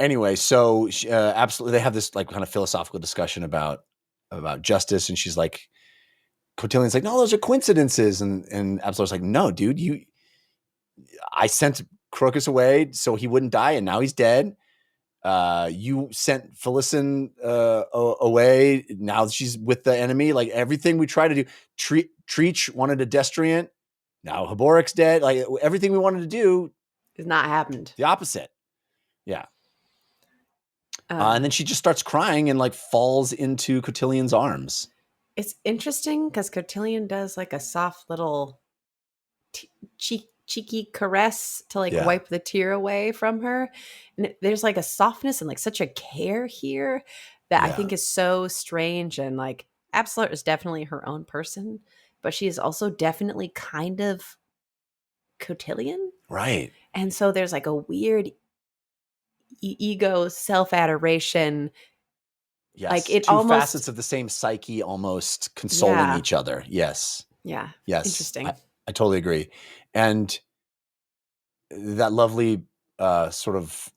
Speaker 2: Anyway, so absolutely, they have this like kind of philosophical discussion about justice, and she's like, Cotillion's like, no, those are coincidences, and Absalar's like, no, dude, I sent Crocus away so he wouldn't die, and now he's dead. You sent Felicin away. Now she's with the enemy. Like, everything we try to do. Treach wanted a Destriant. Now Haboric's dead. Like, everything we wanted to do
Speaker 3: has not happened.
Speaker 2: The opposite. Yeah. And then she just starts crying and like falls into Cotillion's arms.
Speaker 3: It's interesting because Cotillion does like a soft little cheeky caress to like wipe the tear away from her. And there's like a softness and like such a care here that I think is so strange. And like, Absalar is definitely her own person, but she is also definitely kind of Cotillion.
Speaker 2: Right.
Speaker 3: And so there's like a weird ego self-adoration.
Speaker 2: Yes.
Speaker 3: Like, it
Speaker 2: two
Speaker 3: almost
Speaker 2: facets of the same psyche, almost consoling each other. Yes.
Speaker 3: Yeah.
Speaker 2: Yes.
Speaker 3: Interesting.
Speaker 2: I totally agree. And that lovely sort of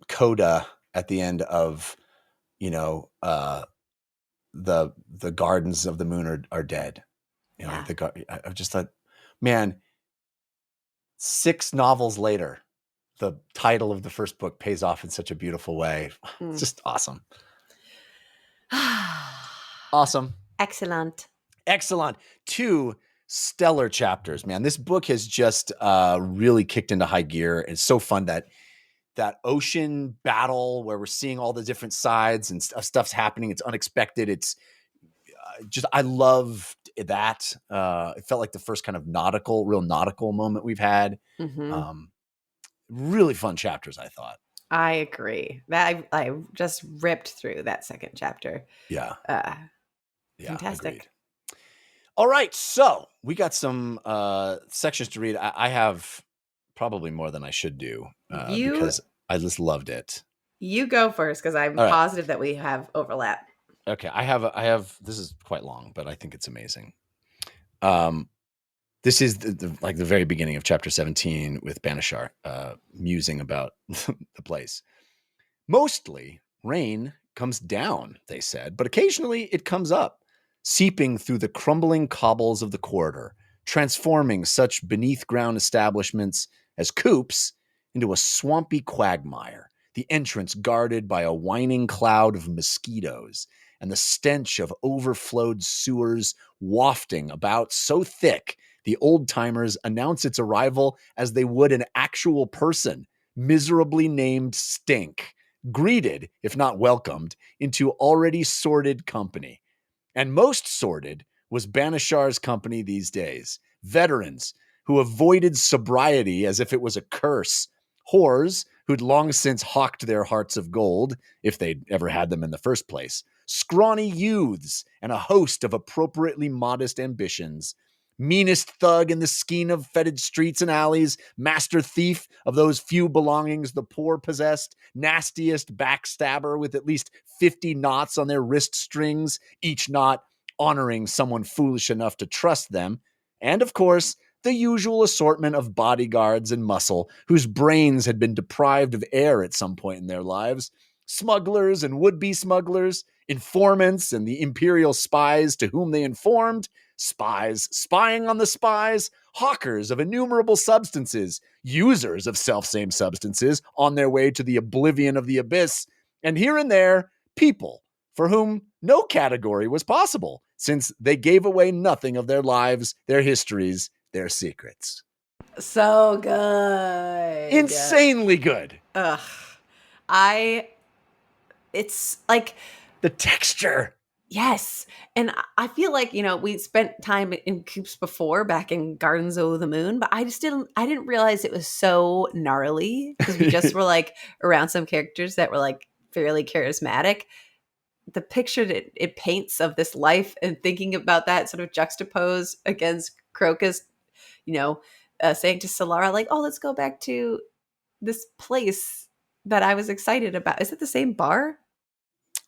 Speaker 2: coda at the end of, the gardens of the moon are dead. I just thought, man, 6 novels later, the title of the first book pays off in such a beautiful way. It's just awesome. Awesome.
Speaker 3: Excellent.
Speaker 2: 2 stellar chapters, man. This book has just really kicked into high gear. It's so fun that ocean battle where we're seeing all the different sides and stuff's happening. It's unexpected. It's just, I loved that. It felt like the first kind of real nautical moment we've had.
Speaker 3: Mm-hmm.
Speaker 2: Really fun chapters, I thought.
Speaker 3: I agree. That I just ripped through that second chapter.
Speaker 2: Yeah.
Speaker 3: Fantastic.
Speaker 2: Agreed. All right. So we got some sections to read. I have probably more than I should do because I just loved it. You
Speaker 3: go first, because I'm positive that we have overlap.
Speaker 2: Okay. I have, this is quite long, but I think it's amazing. This is the very beginning of chapter 17 with Banishar musing about the place. Mostly rain comes down, they said, but occasionally it comes up, seeping through the crumbling cobbles of the corridor, transforming such beneath ground establishments as coops into a swampy quagmire, the entrance guarded by a whining cloud of mosquitoes and the stench of overflowed sewers wafting about so thick the old-timers announce its arrival as they would an actual person, miserably named Stink, greeted, if not welcomed, into already sordid company. And most sordid was Banishar's company these days. Veterans who avoided sobriety as if it was a curse. Whores who'd long since hawked their hearts of gold, if they'd ever had them in the first place. Scrawny youths and a host of appropriately modest ambitions. meanest thug in the skein of fetid streets and alleys, master thief of those few belongings the poor possessed, nastiest backstabber with at least 50 knots on their wrist strings, each knot honoring someone foolish enough to trust them, and of course, the usual assortment of bodyguards and muscle whose brains had been deprived of air at some point in their lives, smugglers and would-be smugglers, informants and the imperial spies to whom they informed, spies spying on the spies, hawkers of innumerable substances, users of self-same substances on their way to the oblivion of the abyss, and here and there, people for whom no category was possible, since they gave away nothing of their lives, their histories, their secrets.
Speaker 3: So good.
Speaker 2: Insanely good.
Speaker 3: Ugh. It's like
Speaker 2: the texture.
Speaker 3: Yes. And I feel like, we spent time in coops before back in Gardens of the Moon, but I didn't realize it was so gnarly because we just were like around some characters that were like fairly charismatic. The picture that it paints of this life and thinking about that sort of juxtaposed against Crocus, saying to Solara, like, oh, let's go back to this place that I was excited about. Is it the same bar?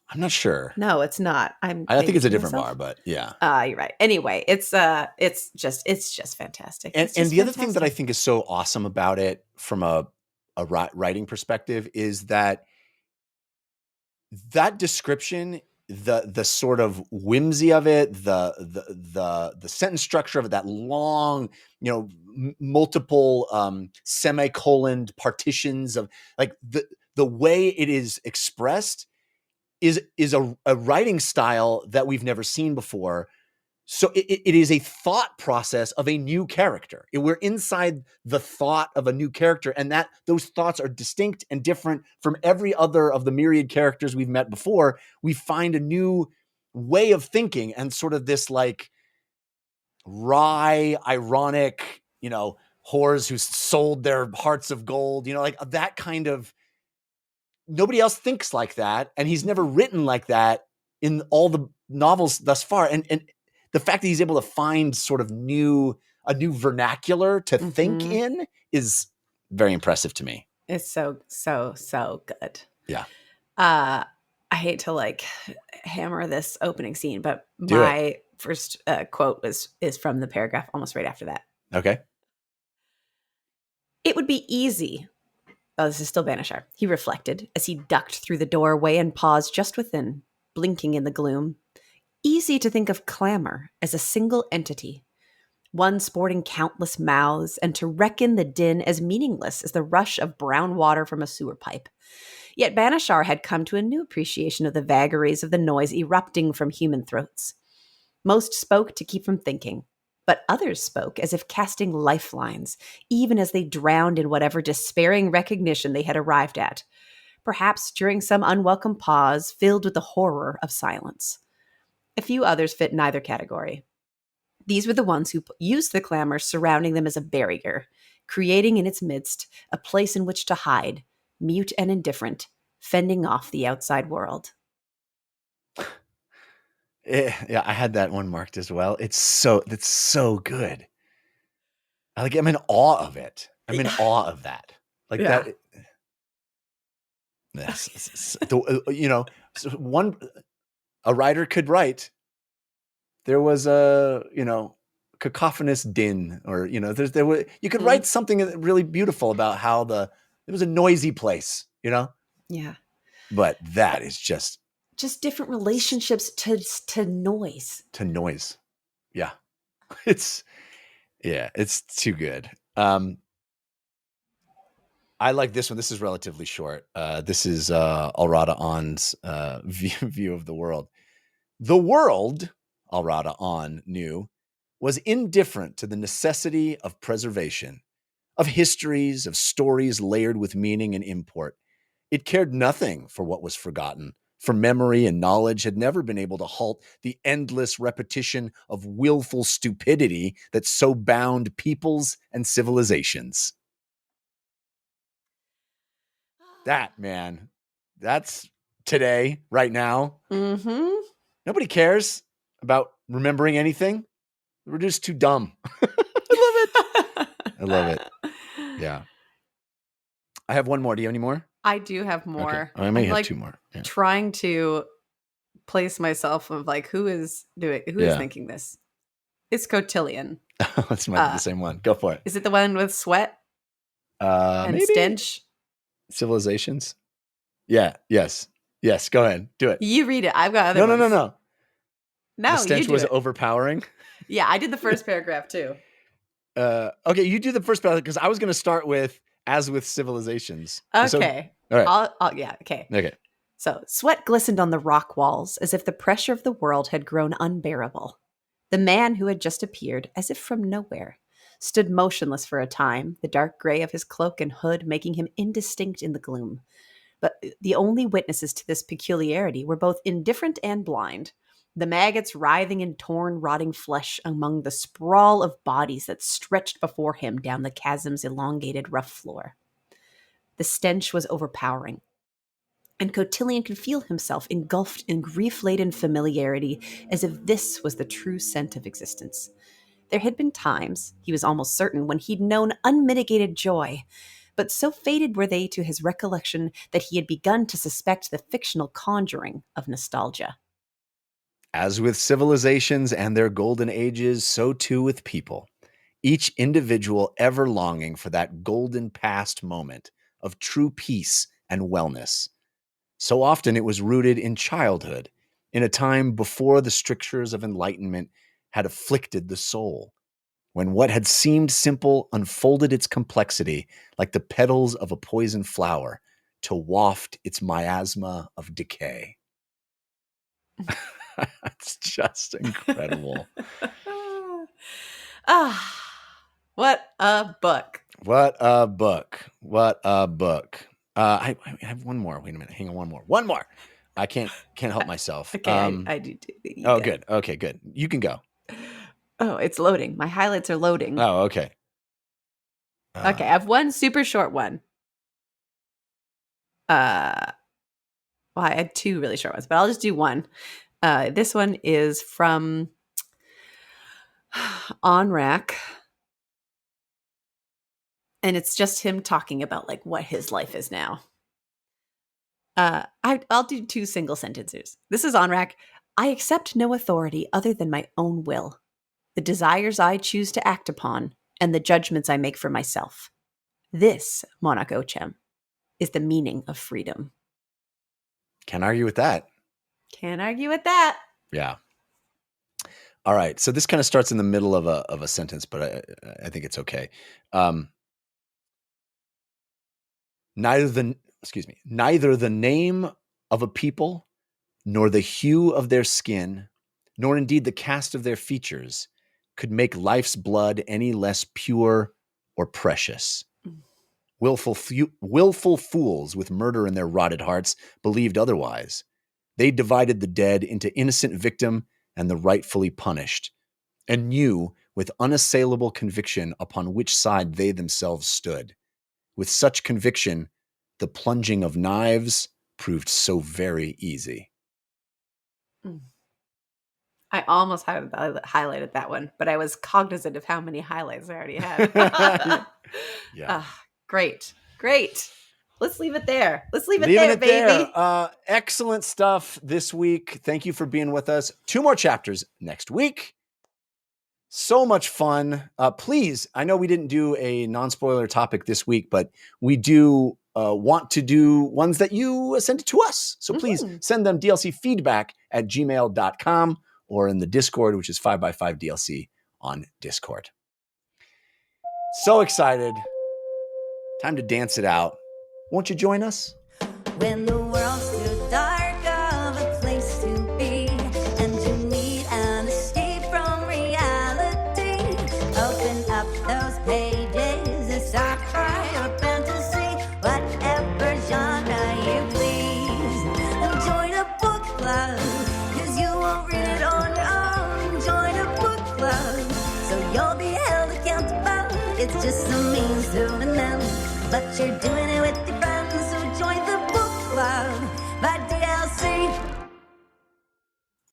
Speaker 2: I'm not sure.
Speaker 3: No, it's not.
Speaker 2: I think it's a different bar, but yeah.
Speaker 3: You're right. Anyway, it's just fantastic.
Speaker 2: And the other thing that I think is so awesome about it from a writing perspective is that description, the sort of whimsy of it, the sentence structure of it, that long, multiple semicolon partitions of like the way it is expressed is a writing style that we've never seen before. So it is a thought process of a new character. We're inside the thought of a new character, and that those thoughts are distinct and different from every other of the myriad characters we've met before. We find a new way of thinking and sort of this like wry, ironic, whores who sold their hearts of gold, like that kind of. Nobody else thinks like that, and he's never written like that in all the novels thus far. And the fact that he's able to find sort of a new vernacular to think in is very impressive to me.
Speaker 3: It's so good.
Speaker 2: Yeah.
Speaker 3: I hate to like hammer this opening scene, but my first quote is from the paragraph almost right after that.
Speaker 2: Okay.
Speaker 3: It would be easy. Oh, this is still Bishar. He reflected as he ducked through the doorway and paused just within, blinking in the gloom. Easy to think of clamor as a single entity, one sporting countless mouths, and to reckon the din as meaningless as the rush of brown water from a sewer pipe. Yet Bishar had come to a new appreciation of the vagaries of the noise erupting from human throats. Most spoke to keep from thinking, but others spoke as if casting lifelines, even as they drowned in whatever despairing recognition they had arrived at, perhaps during some unwelcome pause filled with the horror of silence. A few others fit neither category. These were the ones who used the clamor surrounding them as a barrier, creating in its midst a place in which to hide, mute and indifferent, fending off the outside world.
Speaker 2: Yeah, I had that one marked as well. It's so good. I'm in awe of it. I'm in awe of that. Like that. Yes. A writer could write. There was a cacophonous din, or you could write something really beautiful about how it was a noisy place.
Speaker 3: Yeah.
Speaker 2: But that is just
Speaker 3: different relationships to noise.
Speaker 2: To noise. Yeah. It's too good. I like this one. This is relatively short. This is Alata On's view of the world. The world, Alata On knew, was indifferent to the necessity of preservation, of histories, of stories layered with meaning and import. It cared nothing for what was forgotten, for memory and knowledge had never been able to halt the endless repetition of willful stupidity that so bound peoples and civilizations. That, man, that's today, right now.
Speaker 3: Mm-hmm.
Speaker 2: Nobody cares about remembering anything. We're just too dumb. I love it. Yeah. I have one more. Do you have any more?
Speaker 3: I do have more.
Speaker 2: Okay. I may
Speaker 3: I'm,
Speaker 2: have two more. Yeah.
Speaker 3: trying to place myself of like who is thinking this. It's Cotillion.
Speaker 2: This might be the same one. Go for it.
Speaker 3: Is it the one with sweat and
Speaker 2: maybe
Speaker 3: stench?
Speaker 2: Civilizations. Yeah. Yes. Go ahead. Do it.
Speaker 3: You read it. I've got other ones.
Speaker 2: No.
Speaker 3: No,
Speaker 2: the stench
Speaker 3: you do
Speaker 2: was
Speaker 3: it.
Speaker 2: Overpowering.
Speaker 3: Yeah, I did the first paragraph too.
Speaker 2: Okay, you do the first paragraph because I was going to start with as with civilizations.
Speaker 3: Okay.
Speaker 2: So, all right.
Speaker 3: Yeah. Okay.
Speaker 2: Okay.
Speaker 3: So, sweat glistened on the rock walls as if the pressure of the world had grown unbearable. The man who had just appeared, as if from nowhere, stood motionless for a time, the dark gray of his cloak and hood making him indistinct in the gloom. But the only witnesses to this peculiarity were both indifferent and blind. The maggots writhing in torn, rotting flesh among the sprawl of bodies that stretched before him down the chasm's elongated rough floor. The stench was overpowering, and Cotillion could feel himself engulfed in grief-laden familiarity as if this was the true scent of existence. There had been times, he was almost certain, when he'd known unmitigated joy, but so faded were they to his recollection that he had begun to suspect the fictional conjuring of nostalgia.
Speaker 2: As with civilizations and their golden ages, so too with people. Each individual ever longing for that golden past moment of true peace and wellness. So often it was rooted in childhood, in a time before the strictures of enlightenment had afflicted the soul, when what had seemed simple unfolded its complexity like the petals of a poison flower to waft its miasma of decay. It's just incredible.
Speaker 3: What a book.
Speaker 2: What a book. I have one more. Wait a minute. Hang on, one more. I can't help myself.
Speaker 3: Okay, I do too.
Speaker 2: Good. Okay, good. You can go.
Speaker 3: Oh, it's loading. My highlights are loading.
Speaker 2: Oh, okay.
Speaker 3: Okay, I have one super short one. Well, I had two really short ones, but I'll just do one. This one is from Onrak. And it's just him talking about like what his life is now. I'll do two single sentences. This is Onrak. I accept no authority other than my own will, the desires I choose to act upon, and the judgments I make for myself. This, Monarch Ochem, is the meaning of freedom.
Speaker 2: Can't argue with that.
Speaker 3: Can't argue with that.
Speaker 2: Yeah. All right. So this kind of starts in the middle of a sentence, but I think it's okay. Neither the name of a people, nor the hue of their skin, nor indeed the cast of their features could make life's blood any less pure or precious. Willful fools with murder in their rotted hearts believed otherwise. They divided the dead into innocent victim and the rightfully punished, and knew with unassailable conviction upon which side they themselves stood. With such conviction, the plunging of knives proved so very easy.
Speaker 3: I almost highlighted that one, but I was cognizant of how many highlights I already had.
Speaker 2: Yeah.
Speaker 3: Great. Let's leave it there. Baby.
Speaker 2: Excellent stuff this week. Thank you for being with us. 2 more chapters next week. So much fun. Please, I know we didn't do a non-spoiler topic this week, but we do want to do ones that you send to us. So please send them dlcfeedback@gmail.com or in the Discord, which is 5x5DLC on Discord. So excited. Time to dance it out. Won't you join us?
Speaker 1: When the world's too dark of a place to be, and you need an escape from reality, open up those pages, it's sci-fi or fantasy, whatever genre you please. And join a book club, 'cause you won't read it on your own. Join a book club, so you'll be held accountable. It's just a means to an end, but you're doing it with your friends, so join the